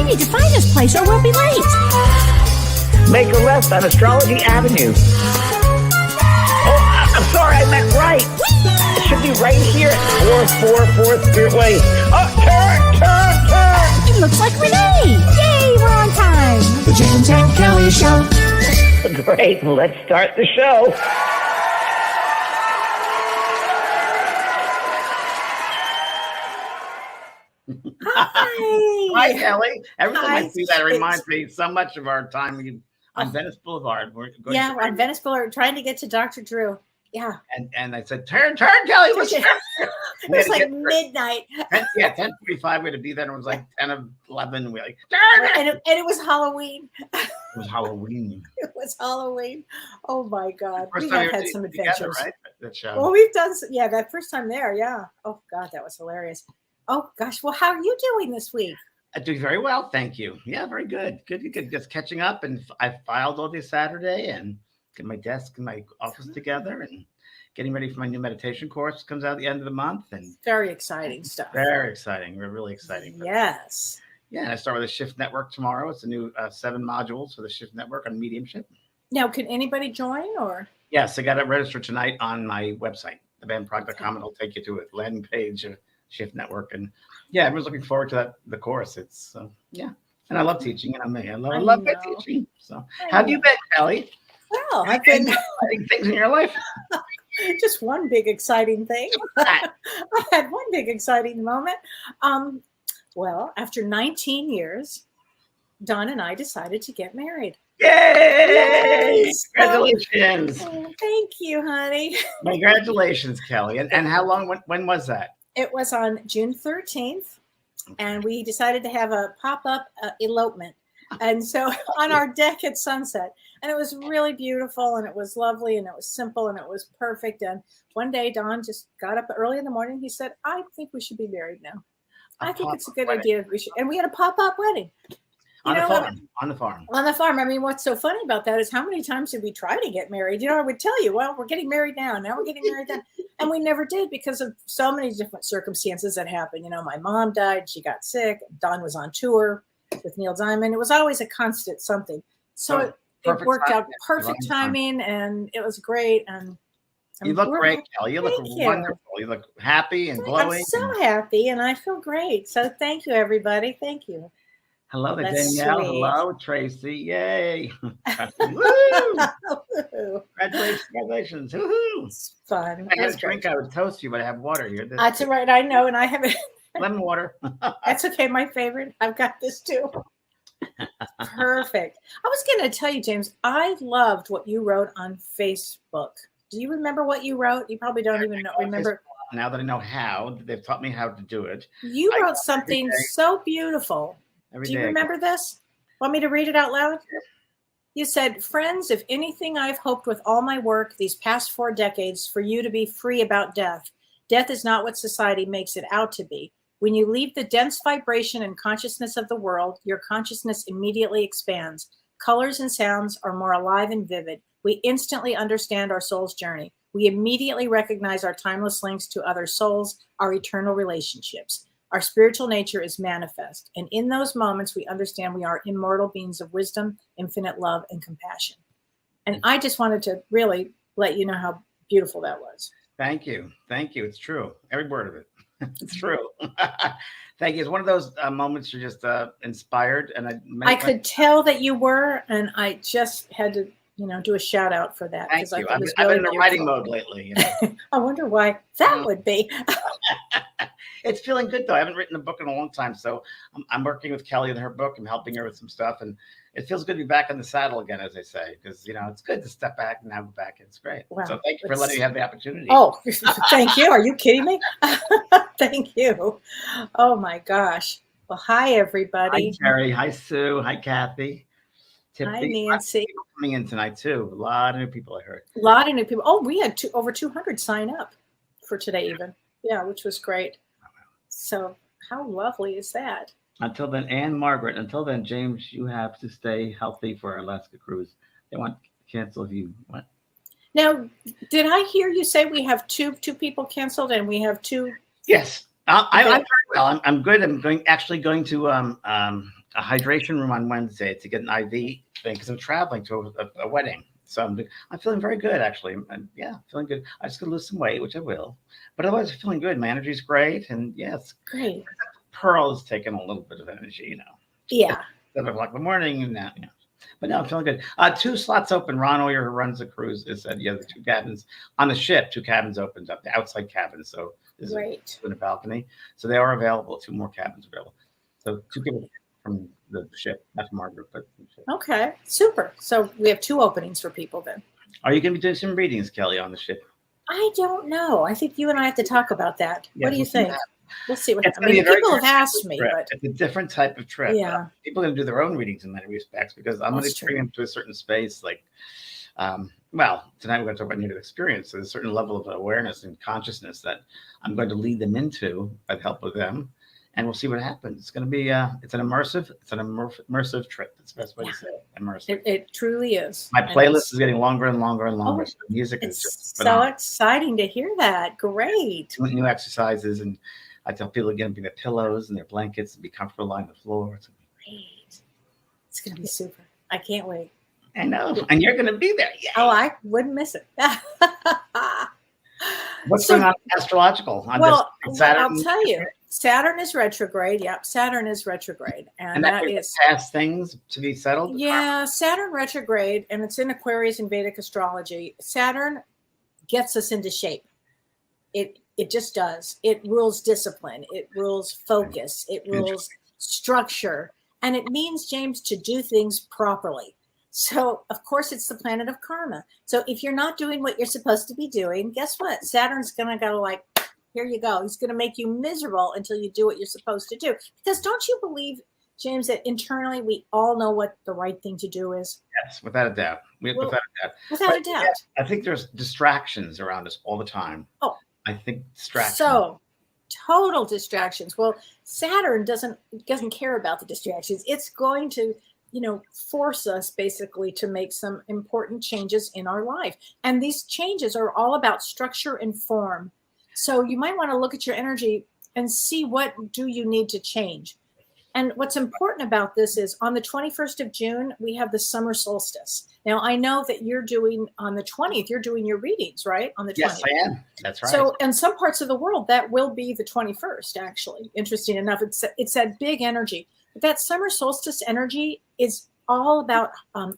need to find this place or we'll be late. Make a left on Astrology Avenue. Oh, I'm sorry, I meant right. It should be right here at 444 Spearway. Oh, turn. It looks like Renee. Yay, we're on time. The James and Kelly Show. Great, let's start the show. Hi. Hi, Kelly. Every time I Hi, see that, it reminds me so much of our time on Venice Boulevard. We're going Yeah, we're on Venice Boulevard trying to get to Dr. Drew. Yeah. And I said, turn, Kelly. Let's turn. It was like midnight. 10:45. We had to be there. And it was like 10:11. We like, turn. And it was Halloween. It was Halloween. It was Halloween. Oh my God. First We time have we had were some together, adventures. right? That show. Well, we've done, that first time there. Yeah. Oh God, that was hilarious. Oh gosh. Well, how are you doing this week? I do very well, thank you. Yeah, very good. Good. Just catching up, and I filed all this Saturday and get my desk and my office together and getting ready for my new meditation course. Comes out at the end of the month, and Very exciting stuff. very exciting. We're really exciting. Yes. Yeah, and I start with the Shift Network tomorrow. It's a new 7 modules for the Shift Network on mediumship. Now, can anybody join or? Yes, I got to register tonight on my website, thebenprog.com. It'll take you to a landing page of Shift Network, and yeah, everyone's looking forward to the course. It's and I love teaching, and I love my teaching. So, how have you been, Kelly? Well, I've been Exciting things in your life. just one big exciting thing. I had one big exciting moment. Well, after 19 years, Don and I decided to get married. Yay! Yes. Congratulations! Oh, thank you, honey. Congratulations, Kelly. And how long? When was that? It was on June 13th, and we decided to have a pop-up elopement. And so on our deck at sunset, and it was really beautiful, and it was lovely, and it was simple, and it was perfect. And one day, Don just got up early in the morning. He said, "I think we should be married now. I think it's a good idea. We should." And we had a pop-up wedding. On the farm. On the farm. I mean, what's so funny about that is how many times did we try to get married? I would tell you, well, we're getting married now. Now we're getting married then. And we never did because of so many different circumstances that happened. My mom died. She got sick. Don was on tour with Neil Diamond. It was always a constant something. So it worked out perfect timing, and it was great. And you look great, Kelly. You look wonderful. You look happy and glowing. I'm so happy, and I feel great. So thank you, everybody. Thank you. Hello to That's Danielle. sweet. Hello, Tracy. Yay. Woo! Congratulations. Woohoo. It's fun. I had a drink. I would toast you, but I have water here. That's all right. I know. And I have it. Lemon water. That's okay. My favorite. I've got this too. Perfect. I was going to tell you, James, I loved what you wrote on Facebook. Do you remember what you wrote? You probably don't even remember. Now that I know how, they've taught me how to do it. You wrote something so beautiful. Do you remember this? Want me to read it out loud? You said, "Friends, if anything, I've hoped with all my work these past 4 decades for you to be free about death. Death is not what society makes it out to be. When you leave the dense vibration and consciousness of the world, your consciousness immediately expands. Colors and sounds are more alive and vivid. We instantly understand our soul's journey. We immediately recognize our timeless links to other souls, our eternal relationships. Our spiritual nature is manifest, and in those moments, we understand we are immortal beings of wisdom, infinite love, and compassion." And I just wanted to really let you know how beautiful that was. Thank you. It's true. Every word of it. It's true. Thank you. It's one of those moments you're just inspired, and I could tell that you were, and I just had to, do a shout out for that. Thank you. I've been in a writing mode lately. I wonder why that would be. It's feeling good though. I haven't written a book in a long time, so I'm working with Kelly in her book. I'm helping her with some stuff, and it feels good to be back in the saddle again, as I say, because it's good to step back and have it back. It's great. Wow. So thank you for letting me have the opportunity. Oh, thank you. Are you kidding me? Thank you. Oh my gosh. Well, hi everybody. Hi Terry. Hi Sue. Hi Kathy. Tiffany. Hi Nancy. People coming in tonight too. A lot of new people I heard. A lot of new people. Oh, we had over 200 sign up for today even. Yeah, which was great. So how lovely is that? Until then, Anne Margaret, James, you have to stay healthy for our Alaska cruise. They want to cancel if you want. Now, did I hear you say we have two people canceled and we have 2? Yes. I'm very well. I'm good. I'm going to a hydration room on Wednesday to get an IV thing because I'm traveling to a wedding. So I'm feeling very good, actually. Yeah, feeling good. I just got to lose some weight, which I will. But otherwise, I'm feeling good. My energy's great. And yes, Great. Pearl is taking a little bit of energy, Yeah. 7 o'clock in the morning. And now, But no, I'm feeling good. 2 slots open. Ron Oyer, who runs the cruise, has said, the 2 cabins on the ship, 2 cabins opened up, the outside cabins. So there's a balcony. So they are available, 2 more cabins available. So 2 people from the ship, not from our group, but from the ship. Okay, super. So we have 2 openings for people then. Are you going to be doing some readings, Kelly, on the ship? I don't know. I think you and I have to talk about that. What do you think? We'll see. People have asked me, but it's a different type of trip. Yeah, people are going to do their own readings in many respects because I'm going to bring them to a certain space. Like, well, tonight we're going to talk about near-death experience. So there's a certain level of awareness and consciousness that I'm going to lead them into by the help of them, and we'll see what happens. It's going to be it's an immersive trip. That's the best way to say it. Immersive. It truly is. My playlist is getting longer and longer and longer. So the music is just phenomenal. So exciting to hear that. Great. New exercises, and I tell people again, bring their pillows and their blankets and be comfortable lying on the floor. It's going to be great. It's going to be super. I can't wait. I know. And you're going to be there. Yay. Oh, I wouldn't miss it. What's going on astrological? Well, I'll tell you. Saturn is retrograde. Yep, Saturn is retrograde. And that is past things to be settled? Yeah, Saturn retrograde, and it's in Aquarius in Vedic astrology. Saturn gets us into shape. It just does. It rules discipline. It rules focus. It rules structure. And it means, James, to do things properly. So, of course, it's the planet of karma. So if you're not doing what you're supposed to be doing, guess what? Saturn's going to go like, here you go. He's going to make you miserable until you do what you're supposed to do. Because don't you believe, James, that internally we all know what the right thing to do is? Yes, without a doubt. Without a doubt. Yeah, I think there's distractions around us all the time. Oh. I think distractions. So, total distractions. Well, Saturn doesn't care about the distractions. It's going to, force us basically to make some important changes in our life. And these changes are all about structure and form. So you might want to look at your energy and see what do you need to change. And what's important about this is on the 21st of June, we have the summer solstice. Now, I know that you're doing on the 20th, you're doing your readings, right? On the 20th. Yes, I am. That's right. So in some parts of the world, that will be the 21st, actually. Interesting enough, it's that big energy. But that summer solstice energy is all about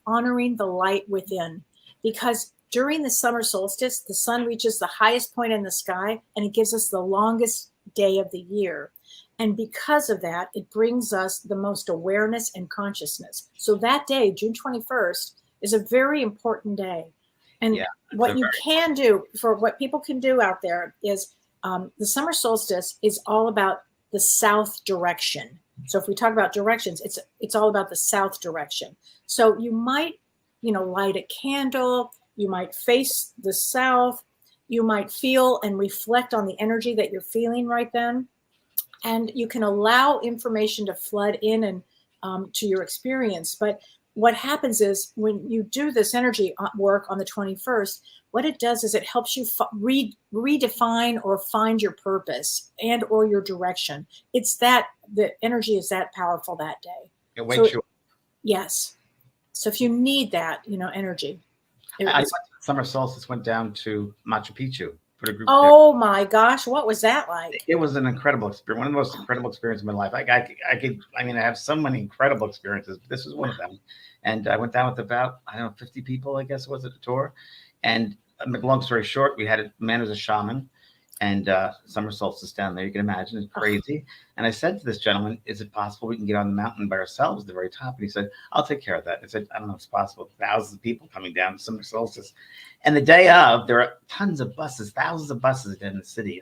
honoring the light within. Because during the summer solstice, the sun reaches the highest point in the sky, and it gives us the longest day of the year. And because of that, it brings us the most awareness and consciousness. So that day, June 21st, is a very important day. And what you can do, for what people can do out there, is the summer solstice is all about the south direction. So if we talk about directions, it's all about the south direction. So you might, light a candle. You might face the south. You might feel and reflect on the energy that you're feeling right then. And you can allow information to flood in and to your experience. But what happens is when you do this energy work on the 21st, what it does is it helps you redefine or find your purpose and or your direction. It's that the energy is that powerful that day. It wakes you up. Yes. So if you need that, energy. Summer solstice went down to Machu Picchu. Oh my gosh, what was that like? It was an incredible experience. One of the most incredible experiences of my life. I have so many incredible experiences, but this was one of them. And I went down with about, 50 people, I guess it was, at the tour. And long story short, we had a man who's a shaman, and summer solstice down there. You can imagine, it's crazy. And I said to this gentleman, is it possible we can get on the mountain by ourselves at the very top? And he said, I'll take care of that. I said, I don't know if it's possible. Thousands of people coming down summer solstice. And the day of, there are tons of buses, thousands of buses in the city.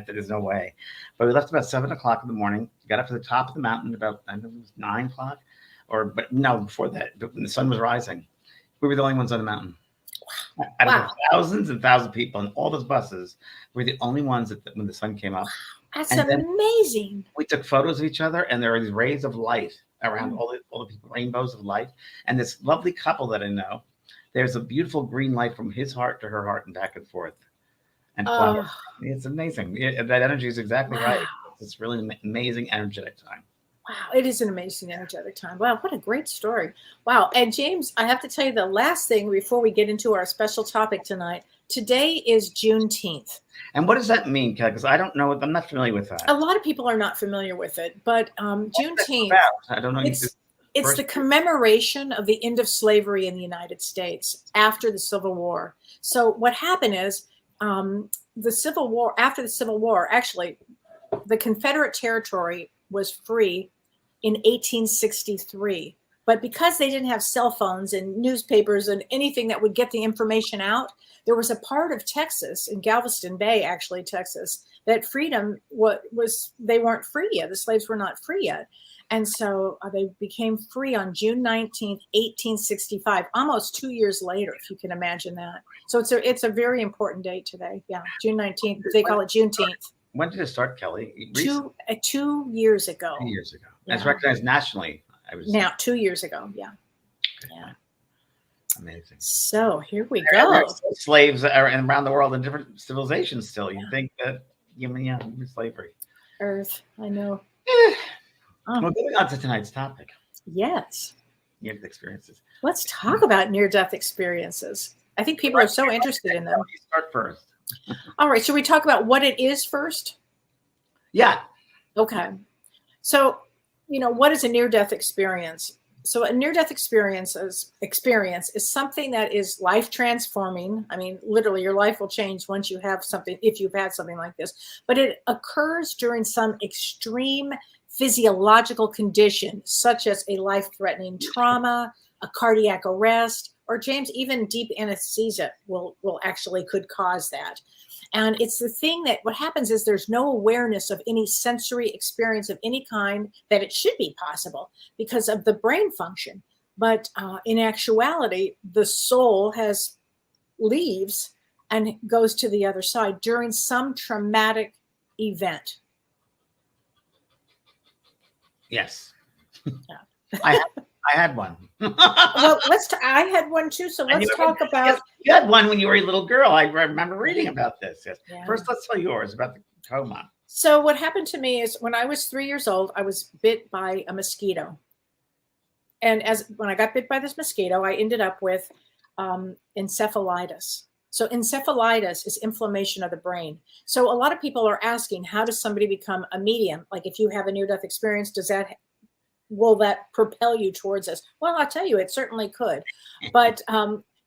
There's no way. But we left about 7 o'clock in the morning, got up to the top of the mountain about, I don't know, it was 9 o'clock. But no, before that, when the sun was rising, we were the only ones on the mountain. Out of thousands and thousands of people and all those buses, we were the only ones that when the sun came up. That's amazing. We took photos of each other, and there are these rays of light around all the people, rainbows of light. And this lovely couple that I know, there's a beautiful green light from his heart to her heart and back and forth. And it's amazing. That energy is exactly right. It's really an amazing energetic time. Wow, it is an amazing, energetic time. Wow, what a great story. Wow. And James, I have to tell you the last thing before we get into our special topic tonight. Today is Juneteenth. And what does that mean, Kelly? Because I don't know. I'm not familiar with that. A lot of people are not familiar with it, but Juneteenth, I don't know. it's the commemoration of the end of slavery in the United States after the Civil War. So what happened is after the Civil War, actually, the Confederate territory was free in 1863. But because they didn't have cell phones and newspapers and anything that would get the information out, there was a part of Texas, in Galveston Bay, actually, Texas, that freedom they weren't free yet. The slaves were not free yet. And so they became free on June 19th, 1865, almost 2 years later, if you can imagine that. So it's a very important date today. Yeah, June 19th. They call it Juneteenth. When did it start, Kelly? 2 years ago. 2 years ago. Yeah. It's recognized nationally. Now, 2 years ago. Yeah. Yeah. Amazing. So here we go. Slaves are around the world in different civilizations still. You think that, slavery. Earth, I know. Well, moving on to tonight's topic. Yes. Near-death experiences. Let's talk about near-death experiences. I think people are so interested in them. You start first. All right. Should we talk about what it is first? Yeah. Okay. So, what is a near-death experience? So a near-death experience is something that is life-transforming. I mean, literally, your life will change once you have something, if you've had something like this. But it occurs during some extreme physiological condition, such as a life-threatening trauma, a cardiac arrest, or James, even deep anesthesia could cause that. And it's the thing that what happens is there's no awareness of any sensory experience of any kind that it should be possible because of the brain function. But in actuality, the soul leaves and goes to the other side during some traumatic event. Yes. Yeah. I had one. Well, I had one too. So let's talk about. You had one when you were a little girl. I remember reading about this. Yes. Yeah. First, let's tell yours about the coma. So what happened to me is when I was 3 years old, I was bit by a mosquito. And when I got bit by this mosquito, I ended up with encephalitis. So encephalitis is inflammation of the brain. So a lot of people are asking, how does somebody become a medium? Like if you have a near-death experience, will that propel you towards this? Well, I'll tell you, it certainly could. But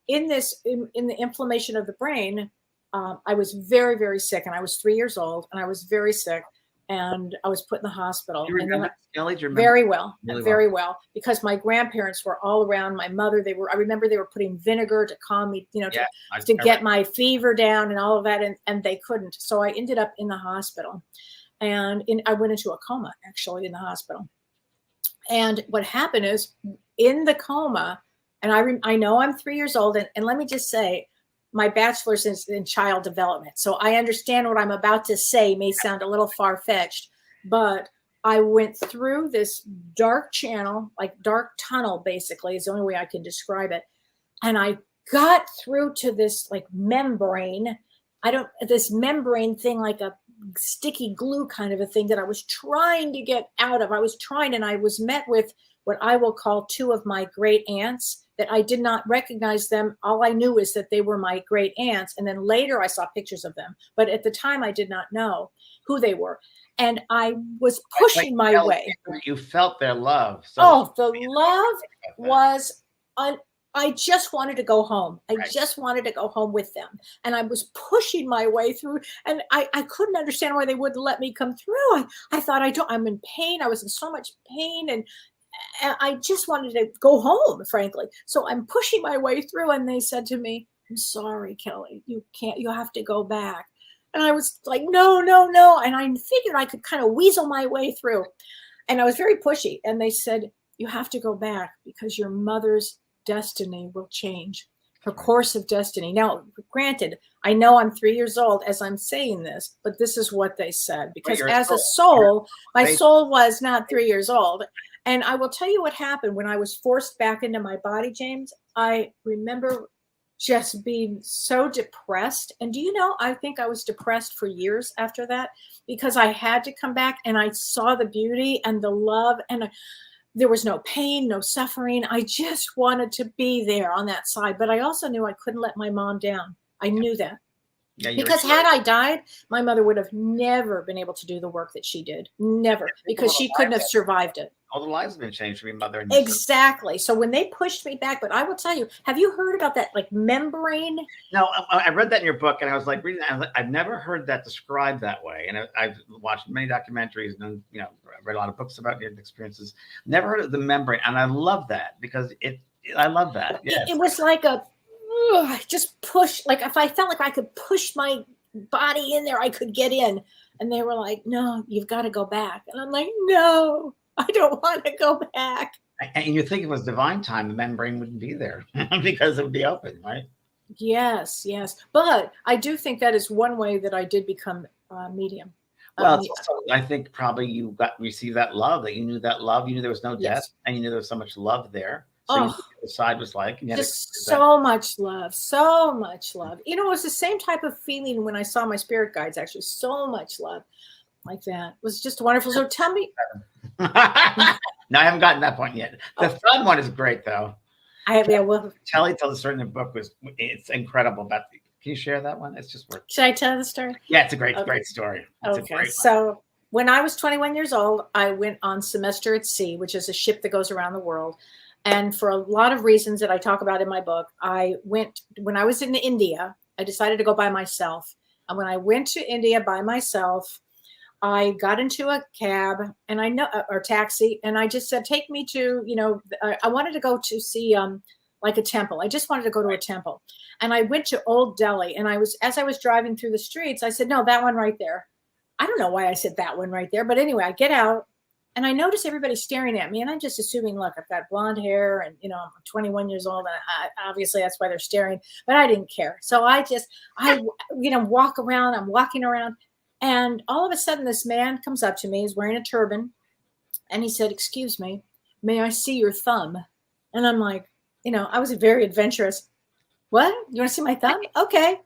in the inflammation of the brain, I was very, very sick, and I was 3 years old, and I was very sick, and I was put in the hospital. Do you remember, Kelly? Very well, very well, because my grandparents were all around. My mother, I remember they were putting vinegar to calm me, to get my fever down and all of that, and they couldn't. So I ended up in the hospital, and I went into a coma actually in the hospital. And what happened is in the coma, and I know I'm 3 years old, and let me just say, my bachelor's is in child development. So I understand what I'm about to say may sound a little far-fetched, but I went through this dark channel, like dark tunnel, basically, is the only way I can describe it. And I got through to this like membrane. This membrane thing, like a sticky glue kind of a thing that I was trying to get out of. And I was met with what I will call two of my great aunts that I did not recognize them. All I knew is that they were my great aunts. And then later I saw pictures of them. But at the time I did not know who they were. And I was pushing my way. You felt their love. So the love was I just wanted to go home. I just wanted to go home with them. And I was pushing my way through, and I couldn't understand why they wouldn't let me come through. I thought, I'm in pain. I was in so much pain, and I just wanted to go home, frankly. So I'm pushing my way through, and they said to me, "I'm sorry, Kelly, you have to go back." And I was like, no. And I figured I could kind of weasel my way through. And I was very pushy. And they said, "You have to go back because your mother's destiny will change, her course of destiny." Now, granted, I know I'm 3 years old as I'm saying this, but this is what they said, because as a soul, my soul was not 3 years old. And I will tell you what happened when I was forced back into my body, James. I remember just being so depressed. And do you know, I think I was depressed for years after that because I had to come back and I saw the beauty and the love and there was no pain, no suffering. I just wanted to be there on that side. But I also knew I couldn't let my mom down. I knew that. Yeah, Because had I died, my mother would have never been able to do the work that she did. Never. Because she couldn't have survived it. All the lives have been changed for your mother. And Exactly. So when they pushed me back, but I will tell you, have you heard about that like membrane? No, I read that in your book, and I was like reading. I've never heard that described that way. And I've watched many documentaries, and I've read a lot of books about your experiences. Never heard of the membrane, and I love that because I love that. Yes. It was like just push. Like if I felt like I could push my body in there, I could get in. And they were like, "No, you've got to go back." And I'm like, "No, I don't want to go back." And you think it was divine time, the membrane wouldn't be there because it would be open, right? Yes. But I do think that is one way that I did become medium. Well, it's also, I think probably you received that love, that you knew that love, you knew there was no death, and you knew there was so much love there. So you knew what the side was like. And just so much love, so much love. You know, it was the same type of feeling when I saw my spirit guides, actually, so much love like that. It was just wonderful. So tell me. No, I haven't gotten that point yet. The fun one is great, though. Telly tells a certain book it's incredible. Can you share that one? It's just worth. Should I tell the story? Yeah, it's a great story. Okay, so when I was 21 years old, I went on semester at sea, which is a ship that goes around the world. And for a lot of reasons that I talk about in my book, when I was in India, I decided to go by myself. And when I went to India by myself, I got into a cab or taxi, and I just said, take me to, I wanted to go to see like a temple. I just wanted to go to a temple. And I went to Old Delhi, and as I was driving through the streets, I said, no, that one right there. I don't know why I said that one right there. But anyway, I get out and I notice everybody staring at me, and I'm just assuming, look, I've got blonde hair and, I'm 21 years old, and obviously that's why they're staring, but I didn't care. So I walk around, I'm walking around, and all of a sudden this man comes up to me, he's wearing a turban, and he said, excuse me, may I see your thumb? And I'm like, I was very adventurous. What? You want to see my thumb? Okay.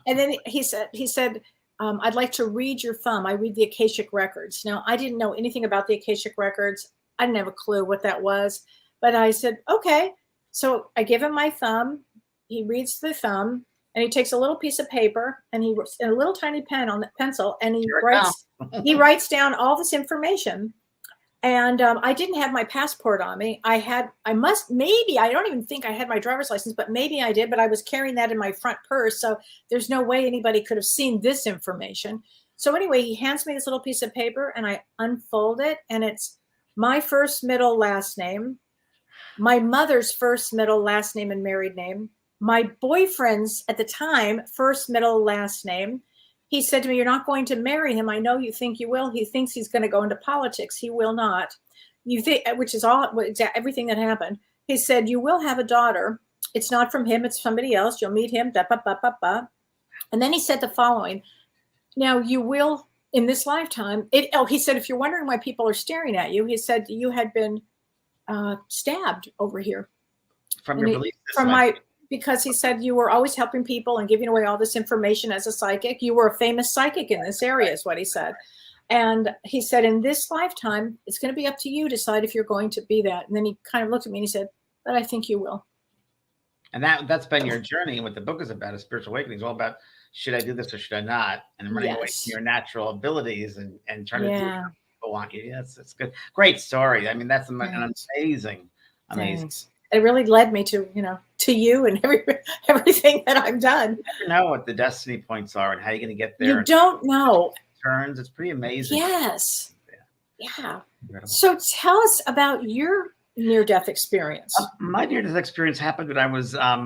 And then he said, I'd like to read your thumb. I read the Akashic records. Now, I didn't know anything about the Akashic records. I didn't have a clue what that was, but I said, okay. So I give him my thumb. He reads the thumb, and he takes a little piece of paper and a little tiny pen on the pencil, and he writes down all this information. And I didn't have my passport on me. I don't even think I had my driver's license, but maybe I did, but I was carrying that in my front purse. So there's no way anybody could have seen this information. So anyway, he hands me this little piece of paper, and I unfold it, and it's my first, middle, last name, my mother's first, middle, last name, and married name, my boyfriend's at the time, first, middle, last name. He said to me, you're not going to marry him. I know you think you will. He thinks he's going to go into politics. He will not. You think, which is everything that happened. He said, you will have a daughter. It's not from him. It's somebody else. You'll meet him. And then he said the following. Now you will, in this lifetime, he said, if you're wondering why people are staring at you, he said, you had been stabbed over here. From your belief system. Because he said you were always helping people and giving away all this information as a psychic. You were a famous psychic in this area is what he said. And he said, in this lifetime, it's going to be up to you to decide if you're going to be that. And then he kind of looked at me and he said, but I think you will. And that's been your journey. And what the book is about, is spiritual awakening. It's all about, should I do this or should I not? And running away from your natural abilities and trying to do what people want you. Yes, it's good. Great story. I mean, that's an amazing. Thanks. It really led me to, to you and everything that I've done. You never know what the destiny points are and how you're going to get there. You don't know. Turns. It's pretty amazing. Yes. Yeah. So tell us about your near-death experience. My near-death experience happened when I was, I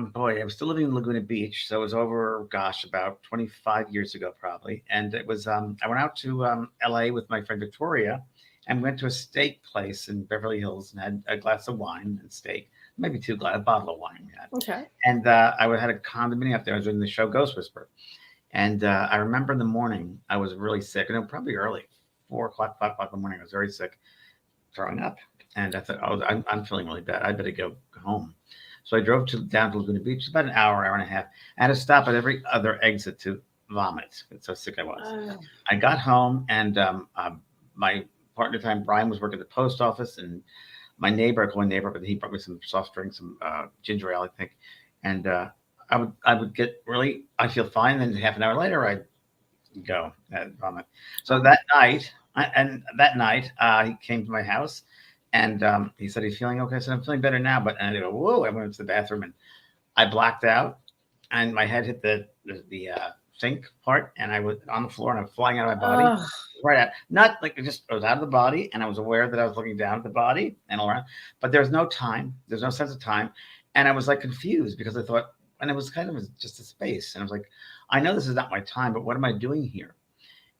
was still living in Laguna Beach. So it was over, about 25 years ago, probably. And it was, I went out to LA with my friend Victoria and went to a steak place in Beverly Hills and had a glass of wine and steak. Maybe a bottle of wine. Okay. And I had a condominium up there. I was doing the show Ghost Whisperer. And I remember in the morning, I was really sick. And it was probably early, 4 o'clock, 5 o'clock in the morning. I was very sick, throwing up. And I thought, I'm feeling really bad. I better go home. So I drove down to Laguna Beach, about an hour and a half. I had to stop at every other exit to vomit. That's how sick I was. I got home, and my partner at the time, Brian, was working at the post office, and my neighbor, I call my neighbor, but he brought me some soft drinks, some ginger ale, I think. And I would get really, I feel fine. Then half an hour later, I'd go vomit. So that night, he came to my house, and he said he's feeling okay. I said I'm feeling better now, but and I go, whoa! I went to the bathroom and I blacked out, and my head hit the sink part, and I was on the floor, and I'm flying out of my body. Right at, not like I was out of the body, and I was aware that I was looking down at the body and all around, but there's no time, there's no sense of time, and I was like confused because I thought, and it was kind of just a space, and I was like, I know this is not my time, but what am I doing here?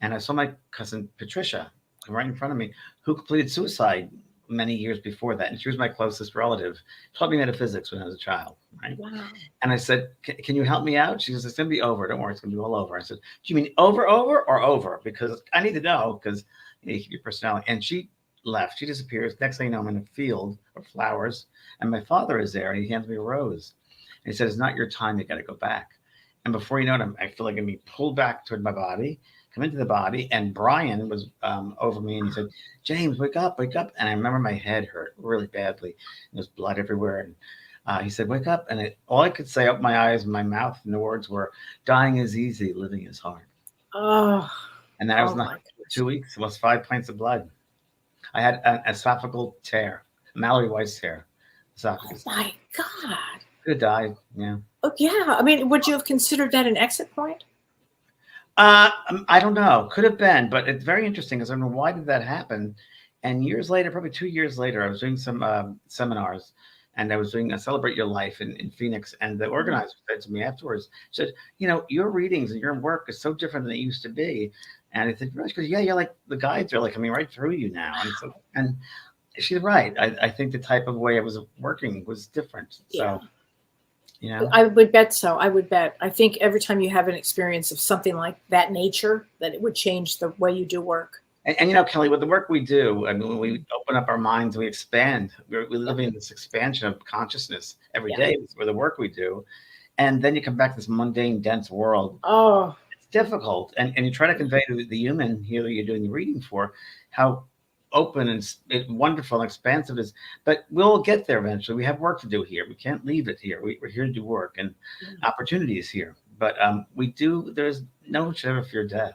And I saw my cousin Patricia right in front of me, who completed suicide many years before that, and she was my closest relative. Taught me metaphysics when I was a child, right? Wow. And I said, can you help me out? She goes, it's gonna be over. Don't worry, it's gonna be all over. I said, do you mean over or over? Because I need to know, because you keep your personality. And she left. She disappears. Next thing you know, I'm in a field of flowers, and my father is there, and he hands me a rose. And he said, it's not your time. You got to go back. And before you know it, I feel like I'm being pulled back toward my body, come into the body, and Brian was over me, and he said, James, wake up, wake up. And I remember my head hurt really badly. There was blood everywhere. And he said, wake up. And all I could say, open my eyes and my mouth, and the words were, dying is easy, living is hard. Oh. And that was not 2 weeks. It was 5 pints of blood. I had an esophageal tear, Mallory Weiss tear. Esophagus. Oh, my God. Could have died, yeah. Oh, yeah. I mean, would you have considered that an exit point? I don't know. Could have been, but it's very interesting because I don't know why did that happen. And years later, probably 2 years later, I was doing some seminars, and I was doing a Celebrate Your Life in Phoenix. And the organizer said to me afterwards, said, you know, your readings and your work is so different than it used to be. And I said, really? She goes, yeah, like the guides are like coming right through you now. And so, and she's right. I think the type of way I was working was different. Yeah. So, you know, I would bet so. I would bet. I think every time you have an experience of something like that nature, that it would change the way you do work. And you know, Kelly, with the work we do, I mean, when we open up our minds, we expand. We live in this expansion of consciousness every day with the work we do. And then you come back to this mundane, dense world. Oh, it's difficult. And you try to convey to the human here that you're doing the reading for how open and wonderful and expansive it is. But we'll get there eventually. We have work to do here. We can't leave it here. We're here to do work, and opportunities here. But we do, there's no one should ever fear death.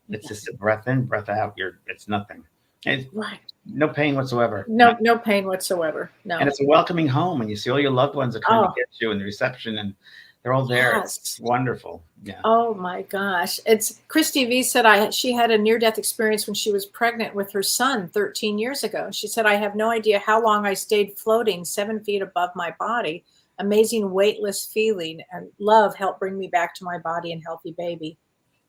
It's just a breath in, breath out. It's nothing. It's right. No pain whatsoever. No pain whatsoever. No. And it's a welcoming home when you see all your loved ones that come to get you, and the reception, and they're all there. Yes. It's wonderful. Yeah. Oh my gosh. It's Christy V said she had a near-death experience when she was pregnant with her son 13 years ago. She said, I have no idea how long I stayed floating 7 feet above my body. Amazing weightless feeling, and love helped bring me back to my body and healthy baby.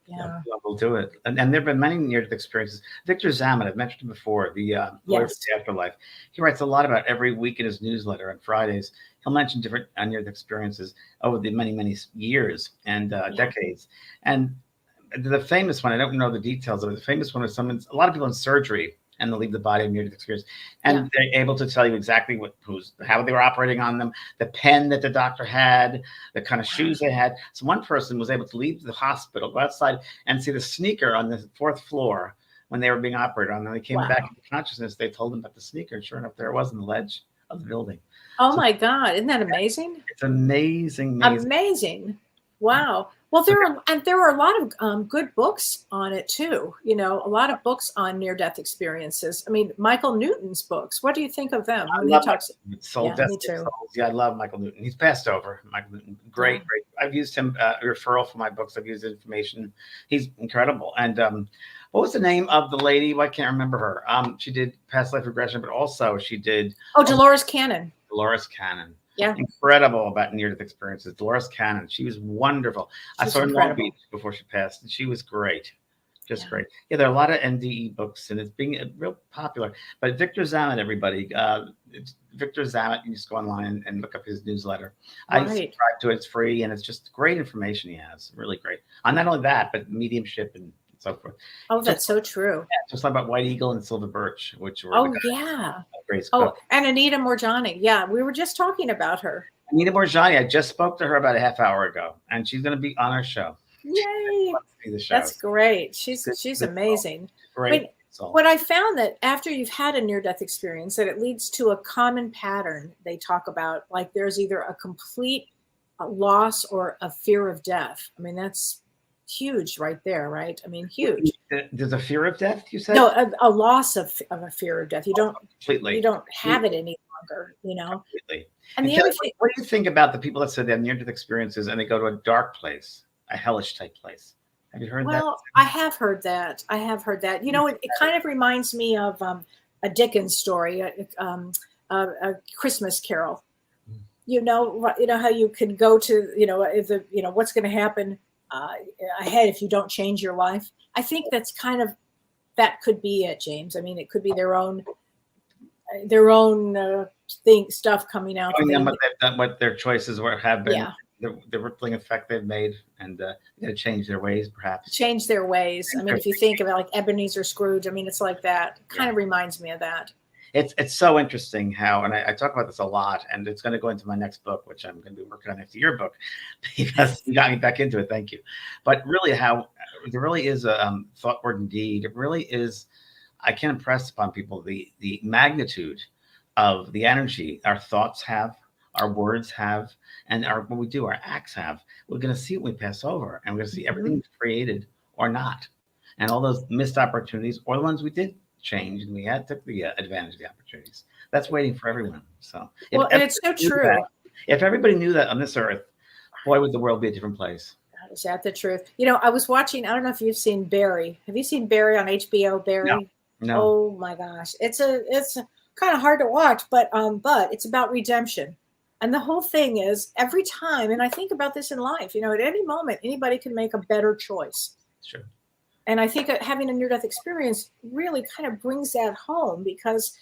Yeah, we'll do it. And there have been many near-death experiences. Victor Zamet, I've mentioned him before, the Lawyer of the Afterlife. He writes a lot about every week in his newsletter on Fridays. He'll mention different near-death experiences over the many, many years and decades. And the famous one, I don't know the details of it. The famous one is a lot of people in surgery, and they'll leave the body of near-death experience, and they're able to tell you exactly how they were operating on them, the pen that the doctor had, the kind of shoes they had. So one person was able to leave the hospital, go outside, and see the sneaker on the 4th floor when they were being operated on. And they came back into consciousness. They told them about the sneaker, and sure enough, there it was on the ledge of the building. Oh my God! Isn't that amazing? It's amazing. Amazing! Wow. Well, there are a lot of good books on it too. You know, a lot of books on near-death experiences. I mean, Michael Newton's books. What do you think of them? I love Soul, Destiny, Souls. Yeah, I love Michael Newton. He's passed over. Michael Newton, great. I've used him referral for my books. I've used information. He's incredible. And what was the name of the lady? Well, I can't remember her. She did Past Life Regression, but also she did. Oh, Dolores Cannon. Dolores Cannon. Yeah. Incredible about near-death experiences. Dolores Cannon. She was wonderful. I saw her in Long Beach before she passed, and she was great. Just great. Yeah, there are a lot of NDE books, and it's being real popular. But Victor Zamet, everybody, it's Victor Zamet. You just go online and look up his newsletter. I subscribe to it. It's free, and it's just great information he has. Really great. On not only that, but mediumship and so forth. Oh, that's so true. Yeah, just about White Eagle and Silver Birch, which were and Anita Morjani. Yeah, we were just talking about her. Nina Borgiani, I just spoke to her about a half hour ago, and she's going to be on our show. Yay! The show. That's great. She's amazing. Great. I mean, what I found that after you've had a near-death experience, that it leads to a common pattern they talk about, like there's either a complete loss or a fear of death. I mean, that's huge right there, right? I mean, huge. There's a fear of death, you said? No, a loss of a fear of death. You don't completely. You don't have it any longer, you know? Completely. And the Kelly, other thing, what do you think about the people that said they have near-death experiences and they go to a dark place, a hellish type place? Have you heard that? well, I have heard that. I have heard that. You know, it kind of reminds me of a Dickens story, a Christmas Carol. You know how you can go to, what's going to happen ahead if you don't change your life. I think that could be it, James. I mean, it could be their own stuff coming out. What their choices have been. Yeah. The rippling effect they've made, and they got to change their ways, perhaps. Change their ways. I mean, if you think of it like Ebenezer Scrooge, I mean, it's like that. It kind of reminds me of that. It's so interesting how, and I talk about this a lot, and it's going to go into my next book, which I'm going to be working on after your book, because you got me back into it. Thank you. But really, how there really is a thought, word, and deed. It really is. I can't impress upon people the magnitude of the energy our thoughts have, our words have, and what we do, our acts have. We're going to see it when we pass over, and we're going to see everything created or not, and all those missed opportunities, or the ones we did change, and we took the advantage of the opportunities. That's waiting for everyone. So, and it's so true. If everybody knew that on this earth, boy, would the world be a different place. Is that the truth? You know, I was watching. I don't know if you've seen Barry. Have you seen Barry on HBO? Barry. No. Oh my gosh, it's kind of hard to watch, but it's about redemption. And the whole thing is every time, and I think about this in life, at any moment, anybody can make a better choice. Sure. And I think having a near-death experience really kind of brings that home, because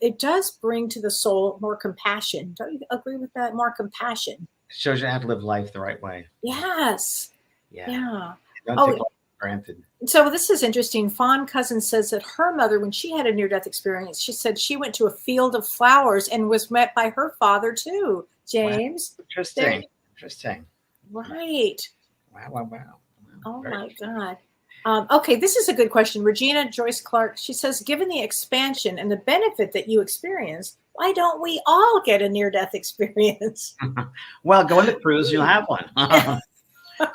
it does bring to the soul more compassion. Don't you agree with that? More compassion. It shows you how to live life the right way. Yes. Yeah. Don't take it for granted. So this is interesting. Fawn Cousin says that her mother, when she had a near-death experience, she said she went to a field of flowers and was met by her father too, James. Wow. Interesting. Right. Wow. Oh my God. Okay, this is a good question. Regina Joyce Clark, she says, given the expansion and the benefit that you experienced, why don't we all get a near-death experience? Well, go on the cruise, you'll have one.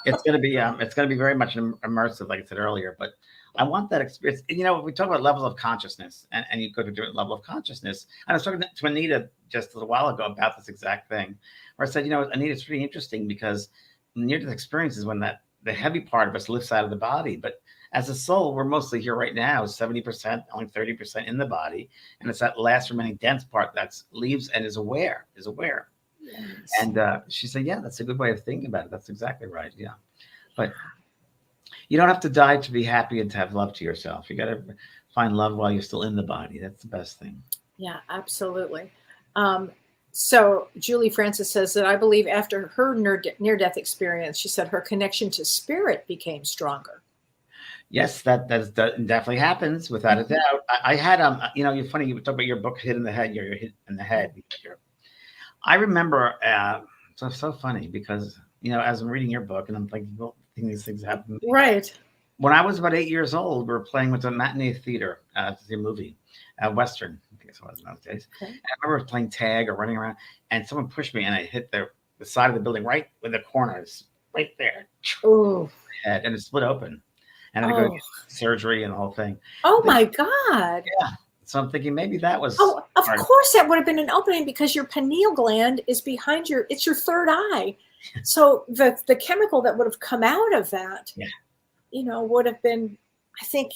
It's going to be very much immersive, like I said earlier. But I want that experience. We talk about levels of consciousness, and you go to a different level of consciousness. And I was talking to Anita just a little while ago about this exact thing, where I said, Anita, it's pretty interesting, because near-death experience is when the heavy part of us lifts out of the body. But as a soul, we're mostly here right now, 70%, only 30% in the body. And it's that last remaining dense part that leaves and is aware. Yes. And she said, yeah, that's a good way of thinking about it. That's exactly right. Yeah. But you don't have to die to be happy and to have love to yourself. You got to find love while you're still in the body. That's the best thing. Yeah, absolutely. So Julie Francis says that I believe after her near-death experience, she said her connection to spirit became stronger. Yes, that definitely happens, without a doubt. I had you're funny. You talk about your book, Hit in the Head. You're hit in the head. I remember, so funny, because as I'm reading your book, and I'm thinking, well, these things happen. Right. When I was about 8 years old, we were playing with a matinee theater to see a movie, Western. I think it was in those days. Okay. And I remember playing tag or running around, and someone pushed me, and I hit the side of the building right with the corners, right there. Oh. And it split open. And I had to go get surgery and the whole thing. Oh, my God. Yeah. So I'm thinking maybe that was. Oh, of course that would have been an opening, because your pineal gland is behind it's your third eye. So the chemical that would have come out of that, would have been, I think,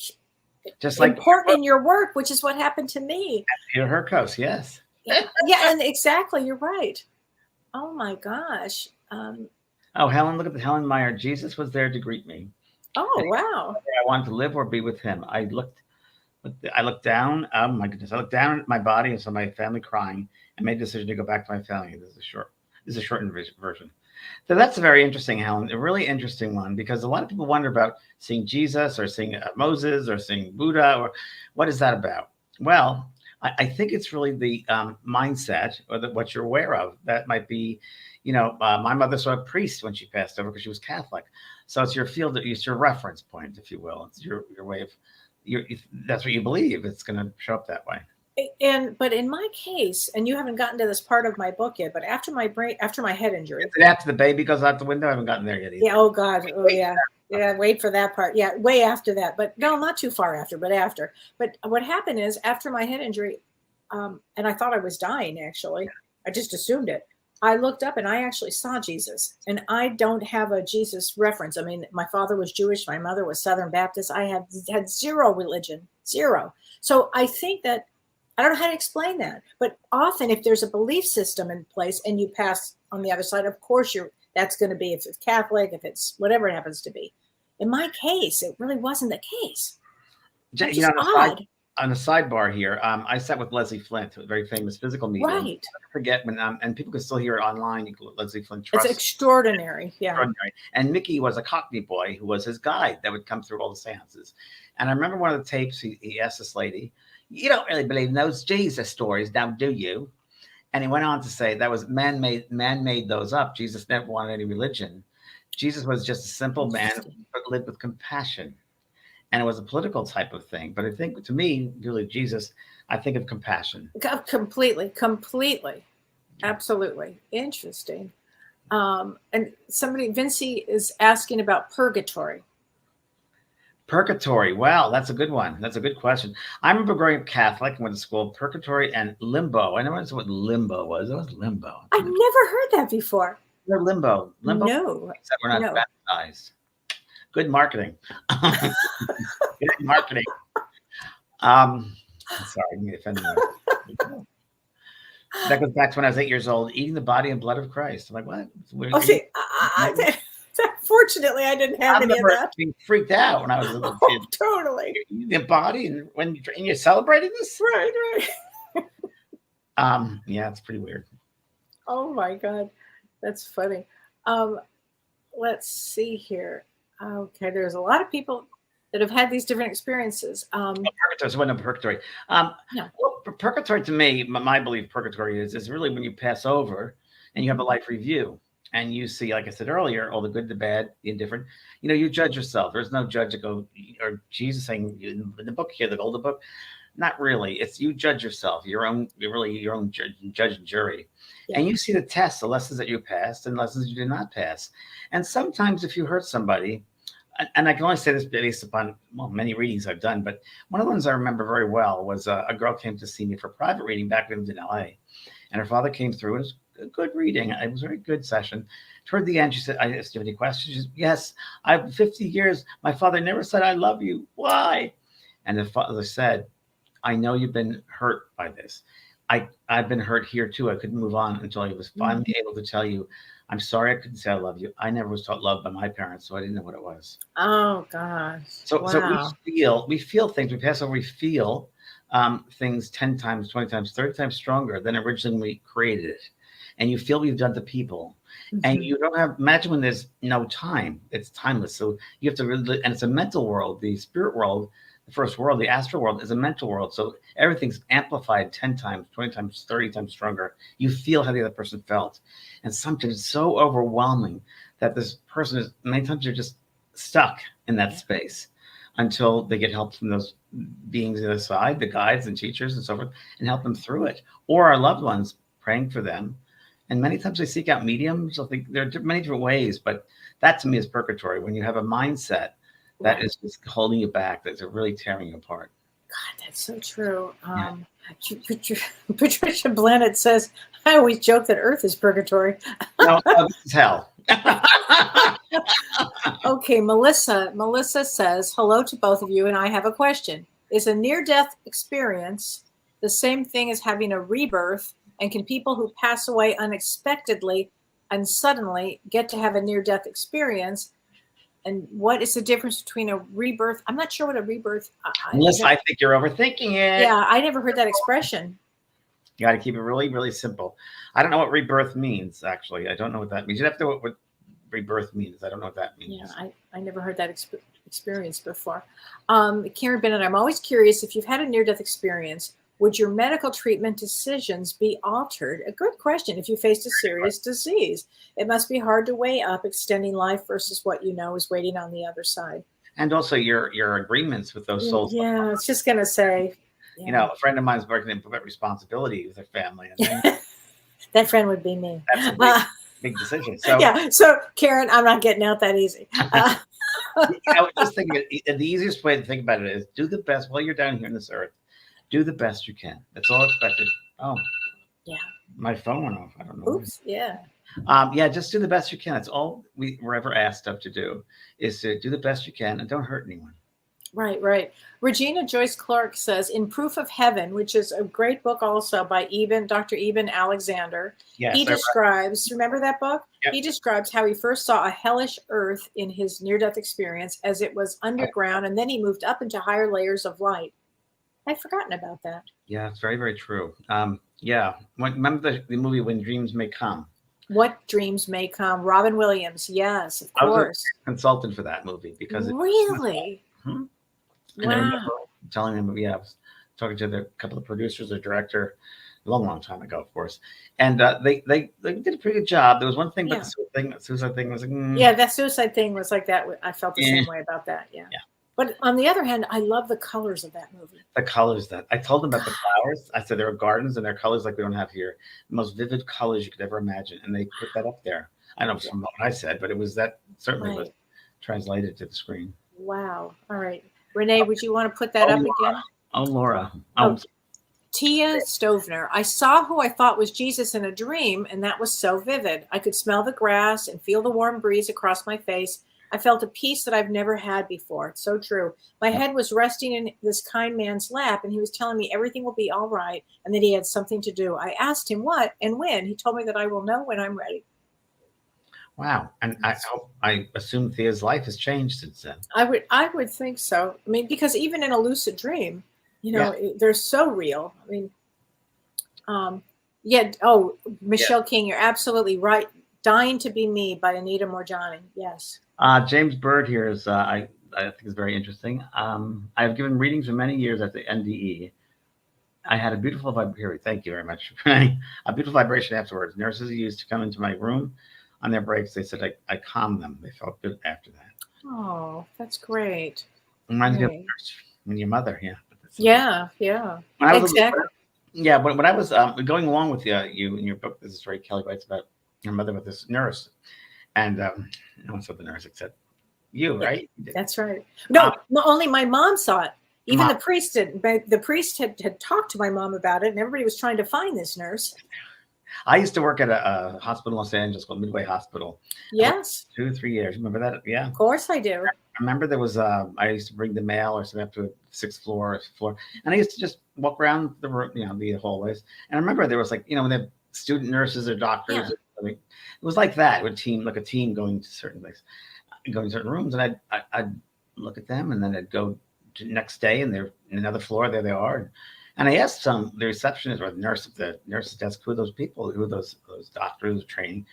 just like important in your work, which is what happened to me. Peter Hurkos, yes. Yeah, and exactly, you're right. Oh my gosh. Helen, look at Helen Meyer. Jesus was there to greet me. Oh, wow. I wanted to live or be with him. I looked down. Oh my goodness! I looked down at my body and saw my family crying, and made a decision to go back to my family. This is a shortened version. So that's a very interesting, Helen. A really interesting one, because a lot of people wonder about seeing Jesus or seeing Moses or seeing Buddha, or what is that about? Well, I think it's really the mindset or what you're aware of. That might be, my mother saw a priest when she passed over because she was Catholic. So it's your field, it's your reference point, if you will. It's your way of, if that's what you believe, it's going to show up that way. But in my case, and you haven't gotten to this part of my book yet, but after my head injury. Is it after the baby goes out the window? I haven't gotten there yet either. Yeah. Oh God. Oh yeah. Yeah. Wait for that part. Yeah. Way after that, but no, not too far after, but after. But what happened is after my head injury, and I thought I was dying, actually. I just assumed it. I looked up and I actually saw Jesus, and I don't have a Jesus reference. I mean, my father was Jewish. My mother was Southern Baptist. I had zero religion, zero. So I think that, I don't know how to explain that, but often if there's a belief system in place and you pass on the other side, of course that's going to be, if it's Catholic, if it's whatever it happens to be. In my case, it really wasn't the case. It's just odd. On the sidebar here, I sat with Leslie Flint, a very famous physical medium. Right. I forget when, and people can still hear it online. You can Leslie Flint Trust. It's extraordinary. Yeah. Extraordinary. And Mickey was a Cockney boy who was his guide that would come through all the seances. And I remember one of the tapes, he asked this lady, "You don't really believe in those Jesus stories now, do you?" And he went on to say that was man made those up. Jesus never wanted any religion. Jesus was just a simple man, but lived with compassion. And it was a political type of thing. But I think, to me, really, Jesus, I think of compassion. Completely. Absolutely. Interesting. And Vinci is asking about purgatory. Purgatory. Wow, that's a good one. That's a good question. I remember growing up Catholic and went to school, purgatory and limbo. I never understood what limbo was. It was limbo. I've never heard that before. Limbo. No. Except we're not baptized. Good marketing. Good marketing. Sorry, I'm offending you. That goes back to when I was 8 years old, eating the body and blood of Christ. I'm like, what? Okay, fortunately, I didn't have any of that. Being freaked out when I was a little kid. Totally. The body, and when you're celebrating this, right. Yeah, it's pretty weird. Oh my God, that's funny. Let's see here. Okay, there's a lot of people that have had these different experiences. Purgatory. So what purgatory? Well, purgatory to me, my belief, purgatory is really when you pass over and you have a life review and you see, like I said earlier, all the good, the bad, the indifferent. You judge yourself. There's no judge to go, or Jesus saying in the book here, the Golden Book. Not really. It's you judge yourself. You're really your own judge and jury. Yeah. And you see the tests, the lessons that you passed and lessons you did not pass. And sometimes if you hurt somebody, and I can only say this based upon many readings I've done, but one of the ones I remember very well was a girl came to see me for private reading back when I was in LA, and her father came through. It was a good reading. It was a very good session. Toward the end, she said, "I asked you any questions?" She said, "Yes, I've 50 years. My father never said I love you. Why?" And the father said, "I know you've been hurt by this. I've been hurt here too. I couldn't move on until I was finally able to tell you, I'm sorry I couldn't say I love you. I never was taught love by my parents, so I didn't know what it was." Oh gosh. So we feel things. We pass over. We feel things 10 times, 20 times, 30 times stronger than originally we created it. And you feel we've done to people. And you don't have, imagine when there's no time. It's timeless. So you have to really, and it's a mental world. The spirit world, the first world, the astral world is a mental world. So everything's amplified 10 times, 20 times, 30 times stronger. You feel how the other person felt. And sometimes it's so overwhelming that this person is, many times they're just stuck in that space until they get help from those beings on the other side, the guides and teachers and so forth, and help them through it. Or our loved ones praying for them. And many times they seek out mediums. I think there are many different ways, but that to me is purgatory. When you have a mindset that is just holding you back, that's really tearing you apart. God, that's so true. Patricia Blennett says, "I always joke that Earth is purgatory." No, this is hell. Okay, Melissa says, "Hello to both of you, and I have a question. Is a near-death experience the same thing as having a rebirth? And can people who pass away unexpectedly and suddenly get to have a near-death experience? And what is the difference between a rebirth?" I'm not sure what a rebirth. Melissa, I think you're overthinking it. Yeah, I never heard that expression. You got to keep it really, really simple. I don't know what rebirth means, actually. I don't know what that means. You have to know what rebirth means. I don't know what that means. Yeah, I never heard that experience before. Karen Bennett, I'm always curious, if you've had a near-death experience, Would your medical treatment decisions be altered? A good question. If you faced a serious disease, it must be hard to weigh up extending life versus what you know is waiting on the other side. And also your agreements with those souls. Yeah, I was just going to say. Yeah. You know, a friend of mine is working in private responsibility with their family. And then, that friend would be me. that's a big decision. So yeah. So Karen, I'm not getting out that easy. I was just thinking the easiest way to think about it is do the best while you're down here on this earth. Do the best you can. That's all expected. Oh, yeah. My phone went off. I don't know. Oops. Yeah. Yeah, just do the best you can. That's all we were ever asked of to do is to do the best you can and don't hurt anyone. Right, right. Regina Joyce Clark says in Proof of Heaven, which is a great book also by Dr. Eben Alexander, Yes, he describes, remember that book? Yep. He describes how he first saw a hellish earth in his near-death experience as it was underground, and then he moved up into higher layers of light. I'd forgotten about that. Yeah, it's very, very true. Yeah. Remember the movie When Dreams May Come? What Dreams May Come. Robin Williams. Yes, of course. I was a consultant for that movie because really? And wow. I remember telling him, I was talking to a couple of producers, the director, a long time ago, of course. And they did a pretty good job. There was one thing, but the suicide thing was like, yeah, that suicide thing was like that. I felt the same way about that. Yeah. But on the other hand, I love the colors of that movie. The colors that I told them about the flowers. I said there are gardens and they're colors like we don't have here. The most vivid colors you could ever imagine. And they put that up there. I don't know from what I said, but it was that certainly was translated to the screen. Wow. All right. Renee, would you want to put that up again? Oh, Laura. Tia Stovner. I saw who I thought was Jesus in a dream, and that was so vivid. I could smell the grass and feel the warm breeze across my face. I felt a peace that I've never had before. It's so true. My head was resting in this kind man's lap, and he was telling me everything will be all right and that he had something to do. I asked him what and when. He told me that I will know when I'm ready. Wow. And I assume Thea's life has changed since then. I would think so. I mean, because even in a lucid dream, you know, they're so real. I mean, Oh, Michelle King, you're absolutely right. Dying to Be Me by Anita Morjani. Yes. James Bird here is, I think is very interesting. I've given readings for many years at the NDE. I had a beautiful vibration. Thank you very much. A beautiful vibration afterwards. Nurses used to come into my room on their breaks. They said I calmed them. They felt good after that. Oh, that's great. Reminds me of when your mother, Yeah. Exactly. When I was going along with you in your book, this is Ray Kelly writes about your mother with this nurse, and no one saw the nurse except you, right? That's right. No, only my mom saw it. Even the priest didn't. The priest had talked to my mom about it, and everybody was trying to find this nurse. I used to work at a hospital in Los Angeles called Midway Hospital. Yes. 2 or 3 years. Remember that? Yeah. Of course I do. I remember there was I used to bring the mail or something up to a 6th floor, and I used to just walk around the room, the hallways. And I remember there was when they have student nurses or doctors. It was like that with a team going to certain places, going to certain rooms, and I'd look at them, and then I'd go to the next day, and they're in another floor. There they are. And I asked the receptionist or the nurse at the nurse's desk, who are those people, who are those doctors training?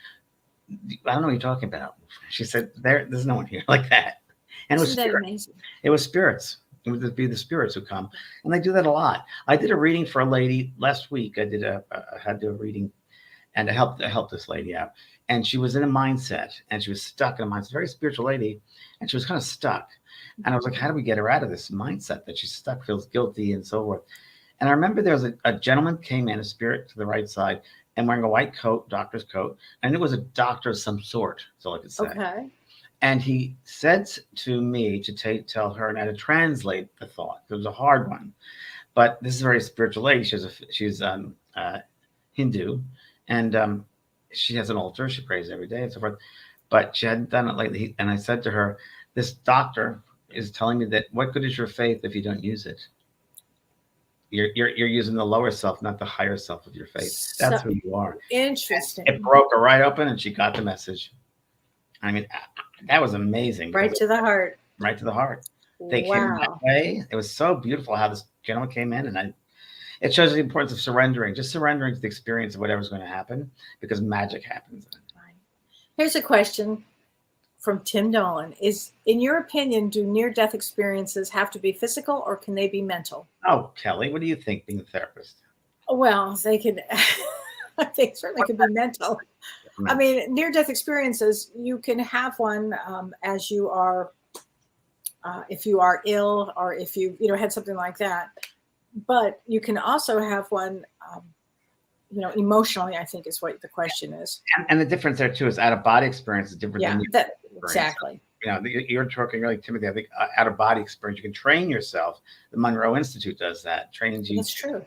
I don't know what you're talking about. She said, there's no one here like that. And Isn't that amazing? It was spirits. It would be the spirits who come. And they do that a lot. I did a reading for a lady last week. I had to do a reading and I helped this lady out. And she was in a mindset and she was stuck in a mindset, very spiritual lady. And she was kind of stuck. And I was like, how do we get her out of this mindset that she's stuck, feels guilty and so forth? And I remember there was a gentleman came in, a spirit to the right side, and wearing a white coat, doctor's coat, and it was a doctor of some sort, that's all I could say. Okay. And he said to me to tell her and I to translate the thought. It was a hard one, but this is a very spiritual lady. She's Hindu, and she has an altar. She prays every day and so forth, but she hadn't done it lately. And I said to her, "This doctor is telling me that what good is your faith if you don't use it? You're using the lower self, not the higher self of your faith. That's who you are." Interesting. It broke her right open, and she got the message. I mean, that was amazing. Right to the heart. Right to the heart. They came that way. It was so beautiful how this gentleman came in, and it shows the importance of surrendering, just surrendering to the experience of whatever's going to happen, because magic happens. Here's a question. from Tim Dolan is, in your opinion, do near-death experiences have to be physical or can they be mental? Oh, Kelly, what do you think being a therapist? Well, they can, they certainly could be mental. I mean, near-death experiences, you can have one as you are, if you are ill or if you had something like that. But you can also have one, emotionally, I think is what the question is. And the difference there too is out-of-body experience is different than exactly. You're talking really, Timothy, I think out-of-body experience, you can train yourself. The Monroe Institute does that, trains you. That's true.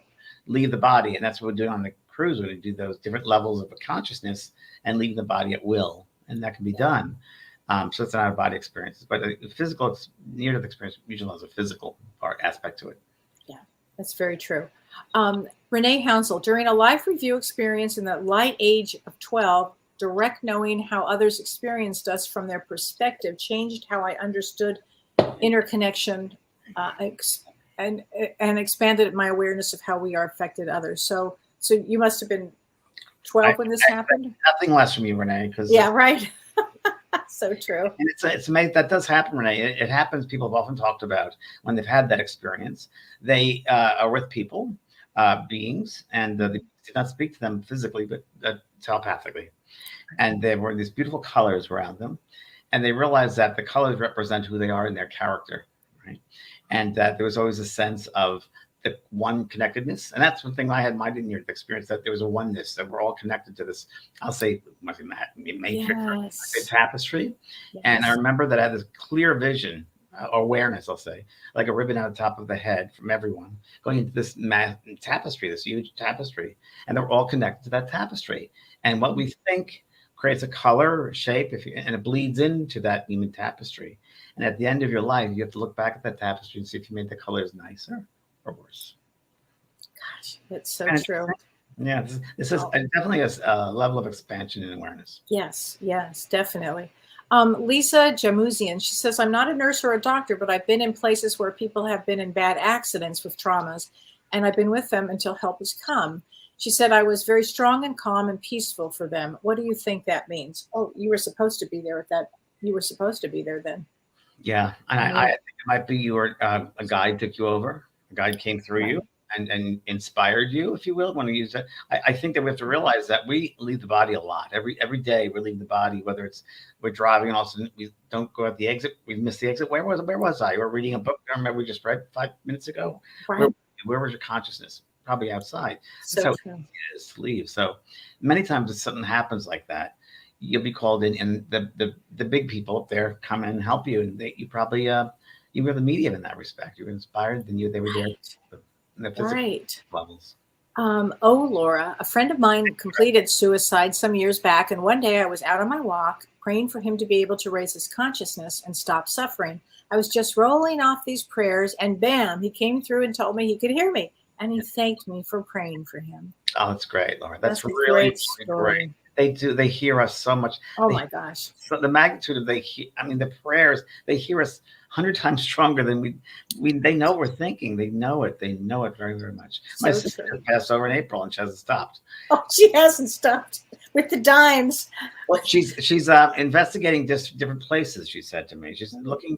Leave the body, and that's what we're doing on the cruise, when we do those different levels of consciousness and leave the body at will, and that can be done. So it's an out-of-body experience, but a physical near-death experience usually has a physical aspect to it. Yeah, that's very true. Renee Hounsel, during a life review experience in the light age of 12, direct knowing how others experienced us from their perspective changed how I understood interconnection and expanded my awareness of how we are affected others. So you must have been 12 when this happened? Nothing less from you, Renee. Yeah, right. So true. And it's amazing that does happen, Renee. It happens. People have often talked about when they've had that experience. They are with people, beings, and they did not speak to them physically, but telepathically. And there were these beautiful colors around them. And they realized that the colors represent who they are in their character, right? And that there was always a sense of the one connectedness. And that's one thing I had in my near experience, that there was a oneness, that we're all connected to this, I'll say, matrix, yes. Tapestry. Yes. And I remember that I had this clear vision, awareness, I'll say, like a ribbon out the top of the head from everyone going into this tapestry, this huge tapestry. And they're all connected to that tapestry. And what we think creates a color or shape, and it bleeds into that human tapestry. And at the end of your life, you have to look back at that tapestry and see if you made the colors nicer or worse. Gosh, that's so true. Yeah, this is definitely a level of expansion and awareness. Yes, definitely. Lisa Jamuzian, she says, I'm not a nurse or a doctor, but I've been in places where people have been in bad accidents with traumas, and I've been with them until help has come. She said, I was very strong and calm and peaceful for them. What do you think that means? Oh, you were supposed to be there at that. You were supposed to be there then. Yeah. And I think it might be you were a guide took you over. A guide came through you and inspired you, if you will, want to use that. I think that we have to realize that we leave the body a lot. Every day we leave the body, whether it's we're driving and all of a sudden we don't go at the exit. We miss the exit. Where was I? Or reading a book. I remember we just read 5 minutes ago. Right. Where was your consciousness? Probably outside. So just leave. So many times if something happens like that, you'll be called in, and the big people up there come and help you, and you probably you were the medium in that respect. You were inspired, then they were there in the physical levels. Laura, a friend of mine completed suicide some years back, and one day I was out on my walk praying for him to be able to raise his consciousness and stop suffering. I was just rolling off these prayers, and bam, he came through and told me he could hear me. And he thanked me for praying for him. Oh, that's great, Laura. That's really great. They do. They hear us so much. Oh my gosh. So the magnitude of the prayers, they hear us 100 times stronger than they know we're thinking. They know it. They know it very, very much. My sister passed over in April and she hasn't stopped. Oh, she hasn't stopped with the dimes. Well, she's investigating different places, she said to me. She's looking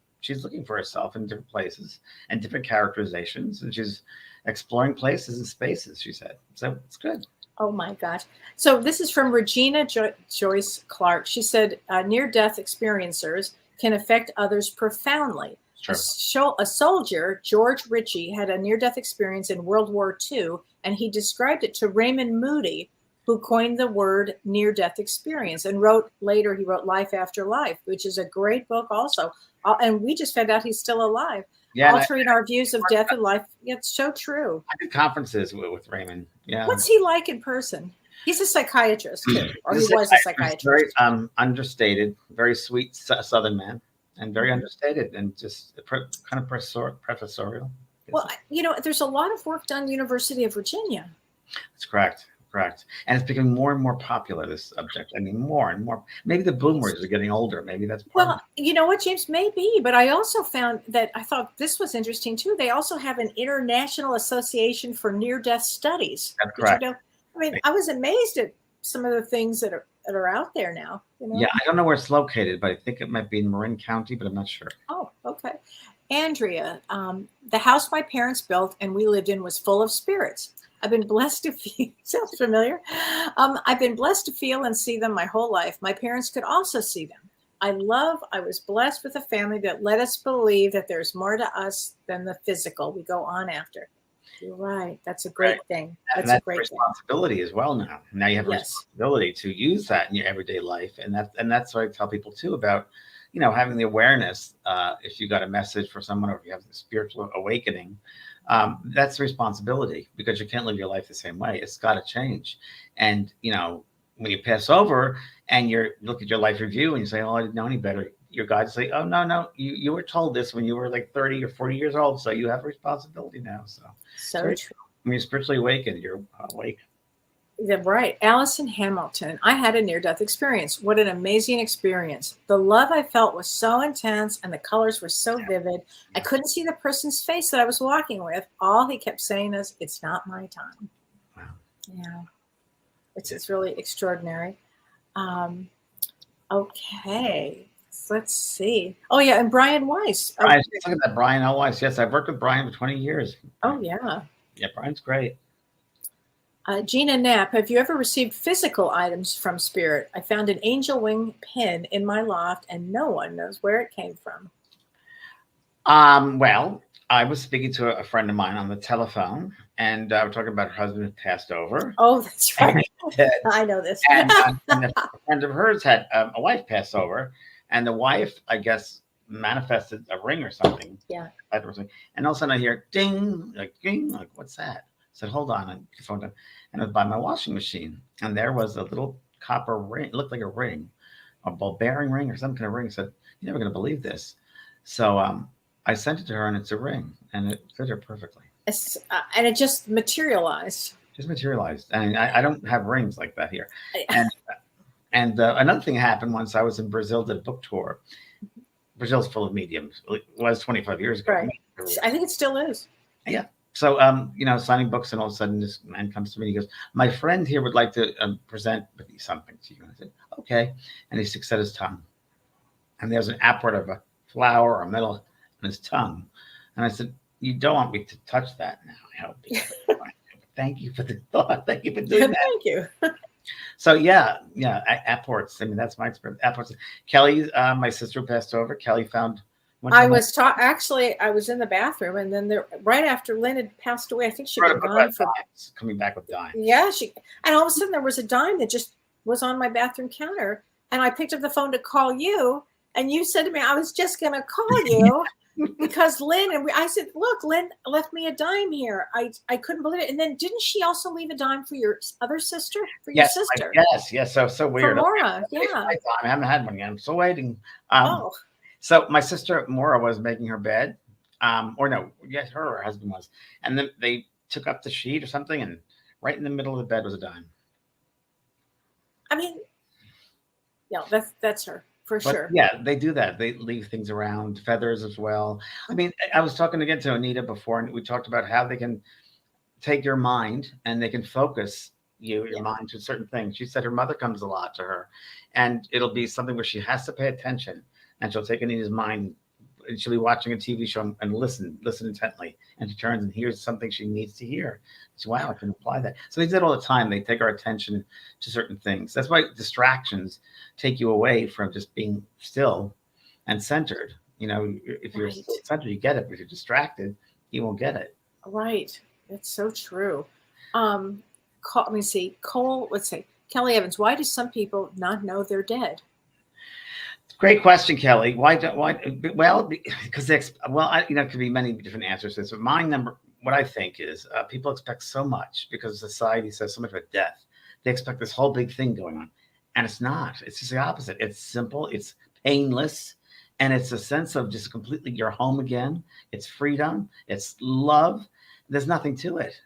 for herself in different places and different characterizations, and she's exploring places and spaces, she said. So it's good. Oh my gosh. So this is from Regina Joyce Clark. She said, near-death experiencers can affect others profoundly. Sure. A soldier, George Ritchie, had a near-death experience in World War II, and he described it to Raymond Moody, who coined the word near-death experience, and he wrote Life After Life, which is a great book also. And we just found out he's still alive. Yeah, altering our views of death and life. It's so true. I did conferences with Raymond. Yeah. What's he like in person? He's a psychiatrist too, or he was a psychiatrist. Very understated, very sweet Southern man, and very understated, and just kind of professorial. Well, there's a lot of work done at University of Virginia. That's correct. And it's becoming more and more popular, this subject. I mean, more and more. Maybe the boomers are getting older. Maybe that's part of it. You know what, James? Maybe. But I also found that I thought this was interesting, too. They also have an International Association for Near-Death Studies. That's correct. I mean, I was amazed at some of the things that that are out there now. You know? Yeah, I don't know where it's located, but I think it might be in Marin County, but I'm not sure. Oh, okay. Andrea, the house my parents built and we lived in was full of spirits. I've been blessed to feel, sounds familiar. I've been blessed to feel and see them my whole life. My parents could also see them. I was blessed with a family that let us believe that there's more to us than the physical we go on after. You're right. That's a great thing. And That's a that's great responsibility as well now. Now you have a Yes. responsibility to use that in your everyday life. And that's what I tell people too about, having the awareness, if you got a message for someone or if you have the spiritual awakening, that's responsibility because you can't live your life the same way. It's got to change. And, when you pass over and you look at your life review and you say, oh, I didn't know any better. Your guides say, oh, no, you were told this when you were like 30 or 40 years old. So you have a responsibility now. So true. When you're spiritually awakened, you're awake. Yeah, right. Allison Hamilton. I had a near-death experience. What an amazing experience. The love I felt was so intense and the colors were so vivid. I couldn't see the person's face that I was walking with. All he kept saying is, it's not my time. Wow. Yeah. It's really extraordinary. Okay. Let's see. Oh, yeah. And Brian Weiss. Brian, look at that, Brian L. Weiss. Yes, I've worked with Brian for 20 years. Oh, yeah. Yeah, Brian's great. Gina Knapp, have you ever received physical items from spirit? I found an angel wing pin in my loft and no one knows where it came from. Well, I was speaking to a friend of mine on the telephone and we're talking about her husband who passed over. Oh, that's right. I know this. and a friend of hers had a wife pass over and the wife, I guess, manifested a ring or something. Yeah. And all of a sudden I hear ding, like ding, like what's that? I said, hold on, I phoned up, and it was by my washing machine. And there was a little copper ring, it looked like a ring, a ball bearing ring or some kind of ring. I said, you're never going to believe this. So I sent it to her and it's a ring and it fit her perfectly. And it just materialized. Just materialized. And I don't have rings like that here. And another thing happened once I was in Brazil, did a book tour. Brazil's full of mediums. It was 25 years ago. Right. I think it still is. Yeah. So, signing books, and all of a sudden this man comes to me and he goes, my friend here would like to present something to you. And I said, okay. And he sticks out his tongue. And there's an apart of a flower or metal on his tongue. And I said, you don't want me to touch that now, I hope. Thank you for the thought. Thank you for doing that. Thank you. So, apports. I mean, that's my experience. Apports. Kelly, my sister who passed over, Kelly found... I was in the bathroom, and then right after Lynn had passed away, I think she'd been gone for coming back with dime. Yeah, and all of a sudden there was a dime that just was on my bathroom counter, and I picked up the phone to call you, and you said to me, "I was just going to call you because Lynn." And I said, "Look, Lynn left me a dime here." I couldn't believe it. And then didn't she also leave a dime for your other sister? Your sister? Yes. So weird. For Maura, yeah. I haven't had one yet. I'm still waiting. Oh. So my sister Maura was making her bed, her or her husband was, and then they took up the sheet or something, and right in the middle of the bed was a dime. I mean, yeah, that's her for sure. Yeah, they do that. They leave things around, feathers as well. I mean, I was talking again to Anita before, and we talked about how they can take your mind and they can focus your mind to certain things. She said her mother comes a lot to her, and it'll be something where she has to pay attention. And she'll take Anita's mind, and she'll be watching a TV show and listen intently. And she turns and hears something she needs to hear. So, wow, I can apply that. So they did all the time. They take our attention to certain things. That's why distractions take you away from just being still and centered. If you're centered, you get it. But if you're distracted, you won't get it. Right. That's so true. Let me see. Cole, let's say, Kelly Evans, why do some people not know they're dead? Great question, Kelly. Why? Well, because it could be many different answers to this. But what I think is people expect so much because society says so much about death. They expect this whole big thing going on, and it's not. It's just the opposite. It's simple. It's painless, and it's a sense of just completely you're home again. It's freedom. It's love. There's nothing to it.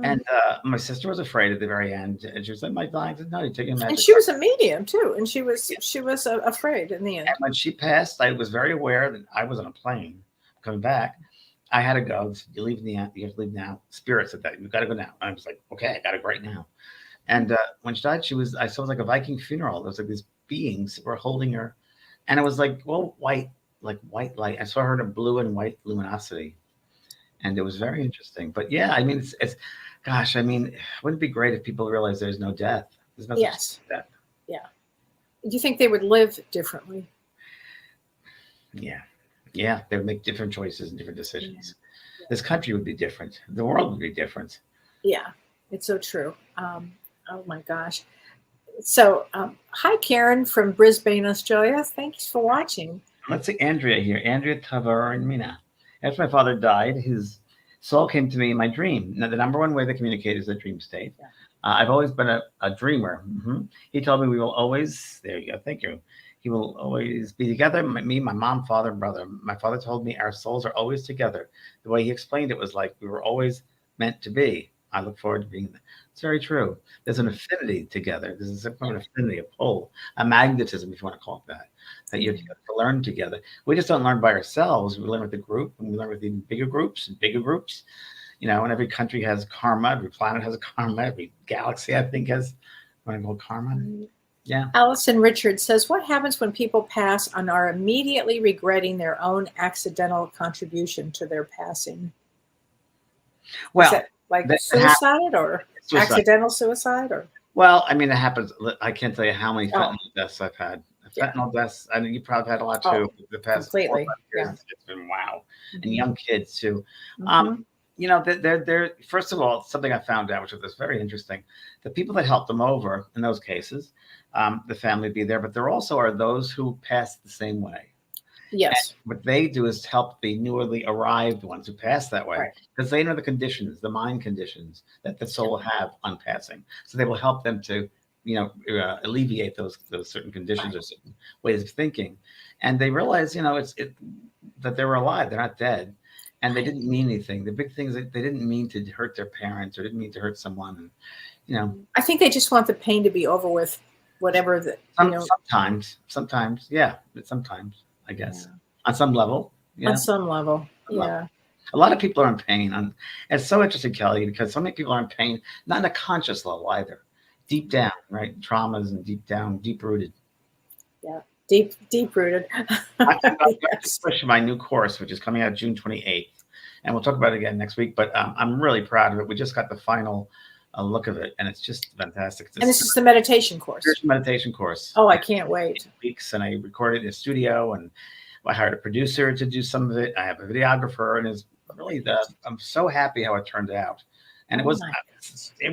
And my sister was afraid at the very end, and she was like, "My dying." I said, "No, you're taking a magic." And she was a medium too, and she was afraid in the end. And when she passed, I was very aware that I was on a plane coming back. I had to go. You leave now. You have to leave now. Spirit said that you've got to go now. I was like, "Okay, I got to go right now." And when she died, I saw it was like a Viking funeral. There was like these beings that were holding her, and it was like, well, white, like white light. I saw her in a blue and white luminosity, and it was very interesting. But yeah, I mean, it's gosh, I mean, wouldn't it be great if people realize there's no death? There's no such Yes. thing as death. Yeah. Do you think they would live differently? Yeah, yeah, they would make different choices and different decisions. Yeah. This country would be different. The world would be different. Yeah, it's so true. Oh my gosh. So, hi, Karen from Brisbane, Australia. Thanks for watching. Let's see Andrea here. Andrea Tavarnina. After my father died, his soul came to me in my dream. Now, the number one way to communicate is a dream state. Yeah. I've always been a dreamer. Mm-hmm. He told me we will always, there you go, thank you. He will always be together, me, my mom, father, and brother. My father told me our souls are always together. The way he explained it was like we were always meant to be. I look forward to being there. It's very true. There's an affinity together. There's a kind of affinity, a pull, a magnetism, if you want to call it that you have to learn together. We just don't learn by ourselves. We learn with the group, and we learn with even bigger groups and bigger groups. You know, and every country has karma. Every planet has a karma. Every galaxy, I think, has what I call karma. Yeah. Allison Richards says, what happens when people pass and are immediately regretting their own accidental contribution to their passing? Well, like suicide or accidental suicide, or? Well, I mean, it happens. I can't tell you how many fentanyl deaths I've had. Fentanyl deaths. I mean, you probably had a lot too. The past 4 years, it's been wow, and young kids too. You know, they're first of all, something I found out, which was very interesting. The people that helped them over in those cases, the family would be there, but there also are those who pass the same way. Yes. And what they do is help the newly arrived ones who pass that way, because they know the conditions, the mind conditions that the soul have on passing. So they will help them to, you know, alleviate those certain conditions or certain ways of thinking. And they realize, you know, that they were alive, they're not dead, and they didn't mean anything. The big thing is that they didn't mean to hurt their parents or didn't mean to hurt someone. And, you know, I think they just want the pain to be over with, whatever the. Sometimes, yeah, but sometimes. I guess on some level. Yeah. On some level. Yeah. A lot of people are in pain. And it's so interesting, Kelly, because so many people are in pain, not in a conscious level either. Deep down, right? Traumas and deep down, deep rooted. Yeah. Deep rooted. I'm pushing my new course, which is coming out June 28th. And we'll talk about it again next week. But I'm really proud of it. We just got the final look of it, and it's just fantastic. And this is the meditation course. Meditation course. Oh, I can't wait. Weeks, and I recorded in a studio, and I hired a producer to do some of it. I have a videographer, and it's really I'm so happy how it turned out. And it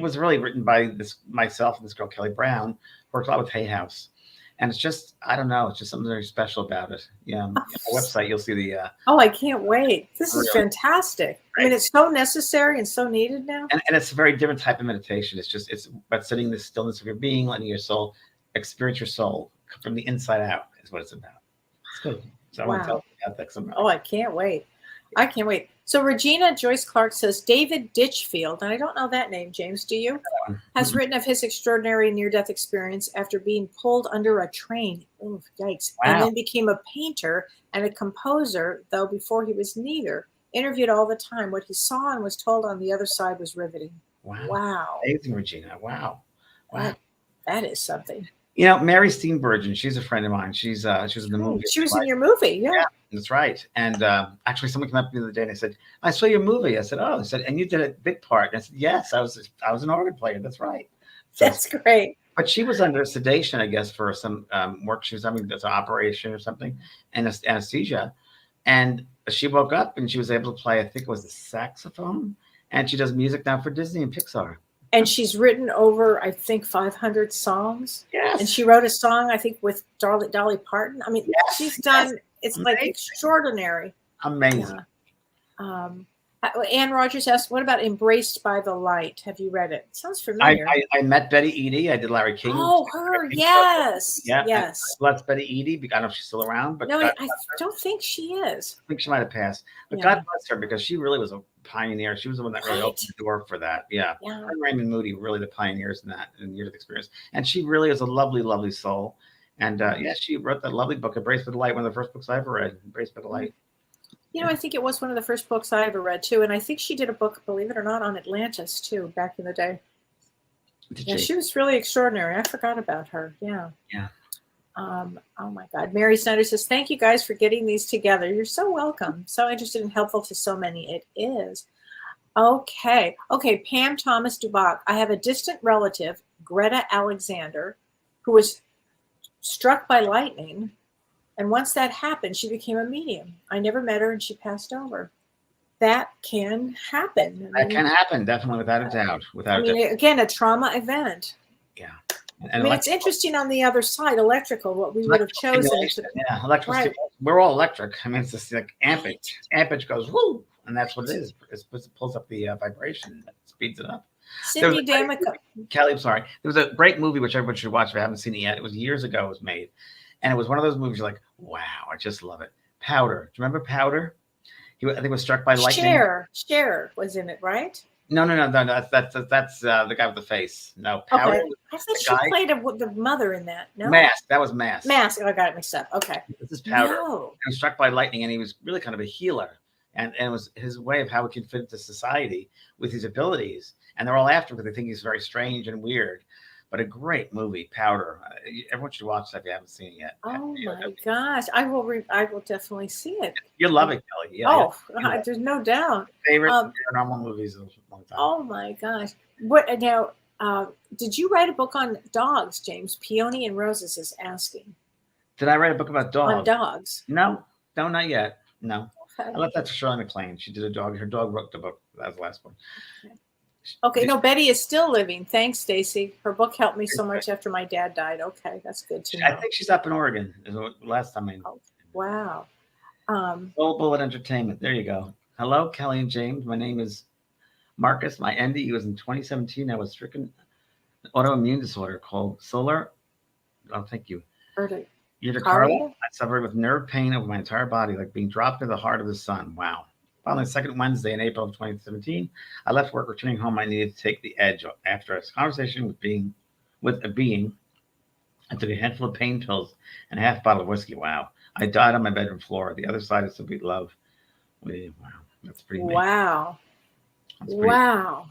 was really written by myself and this girl Kelly Brown, worked a lot with Hay House. And it's just, I don't know, it's just something very special about it. Yeah, on the website you'll see the. Oh, I can't wait! This is fantastic. Right. I mean, it's so necessary and so needed now. And it's a very different type of meditation. It's about sitting in the stillness of your being, letting your soul experience your soul from the inside out. Is what it's about. It's good. So I want to tell you about that. Oh, I can't wait! I can't wait. So Regina Joyce Clark says David Ditchfield, and I don't know that name, James, do you? Has written of his extraordinary near-death experience after being pulled under a train. Oh, yikes. Wow. And then became a painter and a composer, though before he was neither. Interviewed all the time. What he saw and was told on the other side was riveting. Wow. Amazing, Regina. Wow. That is something. You know, Mary Steenburgen, she's a friend of mine. She was in the movie. She was in your movie, yeah. That's right. And actually, someone came up to me the other day and I said, "I saw your movie." I said, "Oh," I said, "and you did a big part." And I said, "Yes, I was an organ player." That's right. So, that's great. But she was under sedation, I guess, for some work she was having, that's an operation or something, and anesthesia. And she woke up and she was able to play, I think it was the saxophone, and she does music now for Disney and Pixar. And she's written over, I think, 500 songs. Yes. And she wrote a song, I think, with Dolly Parton. I mean, she's done, it's like extraordinary. Amazing. Ann Rogers asked, what about Embraced by the Light? Have you read it? It sounds familiar. I met Betty Eadie. I did Larry King. Oh, her. Yes. Yeah. Yes. That's Betty Eadie. I don't know if she's still around. But no, I don't think she is. I think she might have passed. But God bless her, because she really was a pioneer. She was the one that really opened the door for that. Yeah. And Raymond Moody, really the pioneers in that and years of experience. And she really is a lovely, lovely soul. And she wrote that lovely book, Embraced by the Light, one of the first books I ever read, Embraced by the Light. You know, I think it was one of the first books I ever read, too. And I think she did a book, believe it or not, on Atlantis, too, back in the day. Yeah, she was really extraordinary. I forgot about her. Yeah. Yeah. Oh my God. Mary Snyder says, thank you guys for getting these together. You're so welcome. So interested and helpful to so many. It is. Okay. Pam Thomas Dubach. I have a distant relative, Greta Alexander, who was struck by lightning. And once that happened, she became a medium. I never met her and she passed over. That can happen. That can happen, definitely, without a doubt. Again, a trauma event. Yeah. And it's interesting on the other side, electrical, what we would have chosen. Yeah, electrical. Right. We're all electric. I mean, it's just like ampage. Ampage goes, woo, and that's what it is. It pulls up the vibration, it speeds it up. Cindy D'Amico. Kelly, I'm sorry. There was a great movie which everyone should watch if I haven't seen it yet. It was years ago. It was made. And it was one of those movies you're like, wow, I just love it. Powder. Do you remember Powder? I think was struck by lightning. Cher was in it, right? No. That's the guy with the face. No, Powder. Okay. I thought she played the mother in that. No, Mask. That was Mask. Mask. Oh, I got it mixed up. Okay. This is Powder. No. He was struck by lightning, and he was really kind of a healer, and it was his way of how he could fit into society with his abilities. And they're all after him because they think he's very strange and weird. But a great movie, Powder. Everyone should watch that if you haven't seen it yet. Oh my gosh, I will definitely see it. You'll love it, Kelly. Yeah. There's no doubt. Favorite paranormal movies of a long time. Oh my gosh! What now? Did you write a book on dogs, James? Peony and Roses is asking. Did I write a book about dogs? On dogs? No, not yet. No. Okay. I left that to Shirley MacLaine. She did a dog. Her dog wrote the book. That was the last one. Okay. No, Betty is still living. Thanks, Stacy. Her book helped me so much after my dad died. Okay, that's good to know. I think she's up in Oregon. Is the last time I know. Wow. Gold Bullet Entertainment. There you go. Hello, Kelly and James. My name is Marcus. My NDE was in 2017. I was stricken an autoimmune disorder called solar. Oh, thank you. Urticaria. I suffered with nerve pain over my entire body, like being dropped into the heart of the sun. Wow. Finally, the second Wednesday in April of 2017, I left work. Returning home, I needed to take the edge. After a conversation with a being, I took a handful of pain pills and a half bottle of whiskey. Wow. I died on my bedroom floor. The other side is sweet love. Wow. That's pretty amazing. Wow. Wow.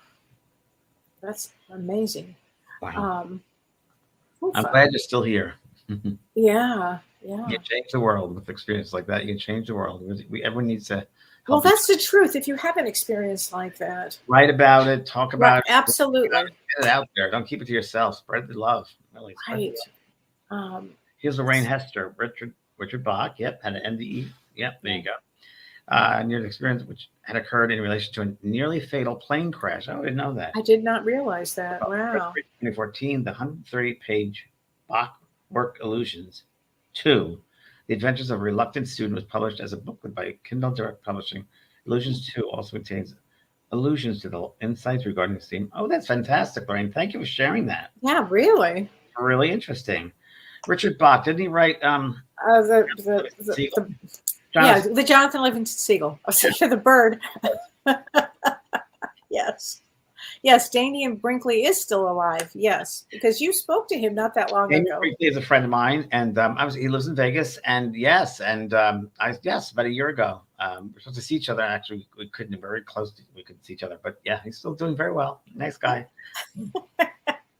That's amazing. Wow. I'm glad you're still here. Yeah. You change the world with experience like that. You can change the world. Everyone needs to. Well, that's the truth. If you have an experience like that, write about it, talk about it. Absolutely. Get it out there. Don't keep it to yourself. Spread the love. Really. Right. Here's Lorraine Hester. Richard Bach. Yep. Had an NDE. Yep. There you go. Near the experience which had occurred in relation to a nearly fatal plane crash. I didn't know that. I did not realize that. Wow. 2014, the 130-page Bach work Illusions 2. The Adventures of a Reluctant Student was published as a booklet by Kindle Direct Publishing. Illusions 2 also contains allusions to the insights regarding this theme. Oh, that's fantastic, Lorraine. Thank you for sharing that. Yeah, really. Really interesting. Richard Bach, didn't he write the Jonathan Livingston Seagull. I was thinking the bird. Yes. Yes, Damian Brinkley is still alive. Yes, because you spoke to him not that long ago. Brinkley is a friend of mine, and he lives in Vegas. And about a year ago, we're supposed to see each other. Actually, we couldn't. We were very close. We couldn't see each other, but yeah, he's still doing very well. Nice guy.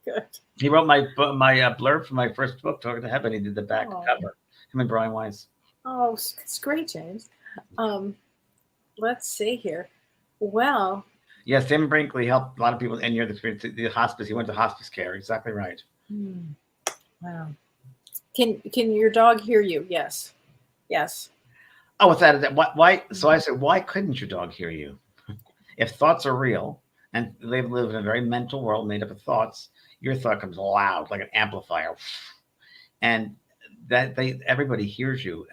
Good. He wrote my blurb for my first book, Talking to Heaven. He did the back cover. Him and Brian Weiss. Oh, it's great, James. Let's see here. Well. Yes, Tim Brinkley helped a lot of people in your experience. The hospice. He went to hospice care. Exactly right. Wow. Can your dog hear you? Yes. Yes. Oh, without that. Why? So I said, why couldn't your dog hear you? If thoughts are real and they live in a very mental world made up of thoughts, your thought comes loud like an amplifier, and everybody hears you.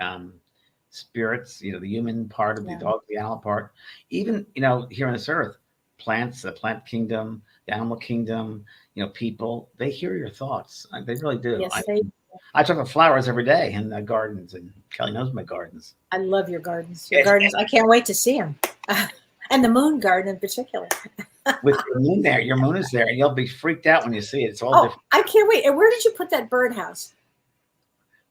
Spirits, the human part of the dog, the animal part, even here on this earth. Plants, the plant kingdom, the animal kingdom, people, they hear your thoughts. They really do. Yes, I talk about flowers every day in the gardens, and Kelly knows my gardens. I love your gardens. Your gardens, I can't wait to see them. And the moon garden in particular. With your moon there, your moon is there, and you'll be freaked out when you see it. It's all different. I can't wait. And where did you put that birdhouse?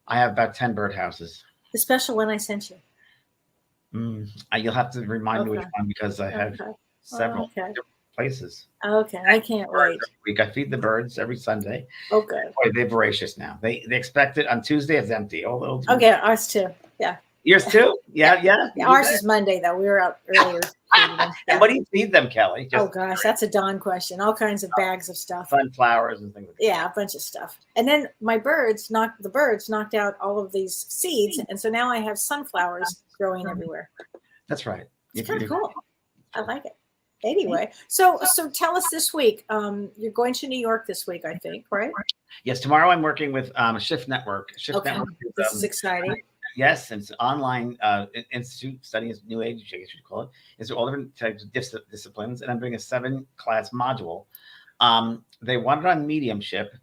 I have about 10 birdhouses. The special one I sent you. You'll have to remind me which one because I have several. Okay. places. Okay, I can't wait. I feed the birds every Sunday. Okay. Boy, they're voracious now. They expect it on Tuesday. It's empty. All little. Okay, ours too. Yeah. Yours too? Yeah. Ours is Monday though. We were out earlier. And what do you feed them, Kelly? Oh gosh, that's a Dawn question. All kinds of bags of stuff. Sunflowers and things like that. Yeah, a bunch of stuff. And then the birds knocked out all of these seeds, and so now I have sunflowers growing everywhere. That's right. It's kind of cool. I like it. Anyway, so tell us this week. You're going to New York this week, I think, right? Yes, tomorrow I'm working with Shift Network. Network this is exciting. Yes, and it's an online institute studying new age, I guess you'd call it. It's all different types of disciplines, and I'm doing a 7-class module. They wanted on mediumship,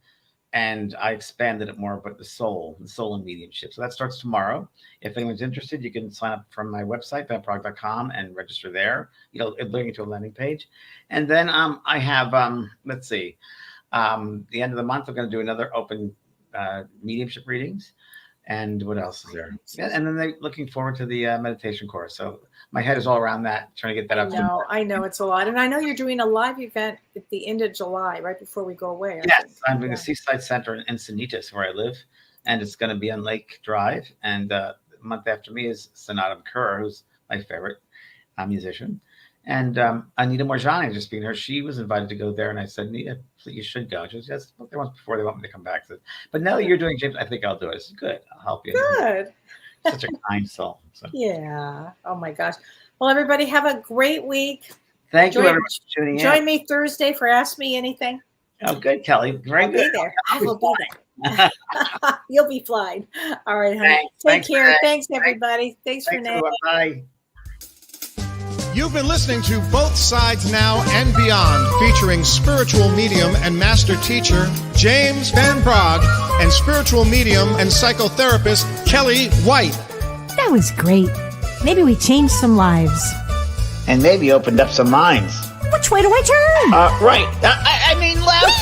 and I expanded it more, but the soul and mediumship. So that starts tomorrow. If anyone's interested, you can sign up from my website, benprog.com, and register there. It'll bring you to a landing page. And then I have, the end of the month, I'm going to do another open mediumship readings. And what else is there? Yeah, and then they're looking forward to the meditation course. So my head is all around that, trying to get that up. I know it's a lot. And I know you're doing a live event at the end of July, right before we go away. Yes, I'm doing a Seaside Center in Encinitas, where I live. And it's going to be on Lake Drive. And the month after me is Sonata Kerr, who's my favorite musician. And Anita Morjani just being here. She was invited to go there. And I said, Anita, you should go. She was just there once before they want me to come back. So, but now that you're doing James, I think I'll do it. It's good. I'll help you. Good. Such a kind soul. So. Yeah. Oh my gosh. Well, everybody have a great week. Thank you, everyone, for tuning in. Join me Thursday for Ask Me Anything. Oh, good, Kelly. Very good. Be there. I will be there. You'll be flying. All right, honey. Take care. Thanks, everybody. Thanks Renee. Bye. You've been listening to Both Sides Now and Beyond, featuring spiritual medium and master teacher James Van Praagh and spiritual medium and psychotherapist Kelly White. That was great. Maybe we changed some lives. And maybe opened up some minds. Which way do I turn? Right. I mean left.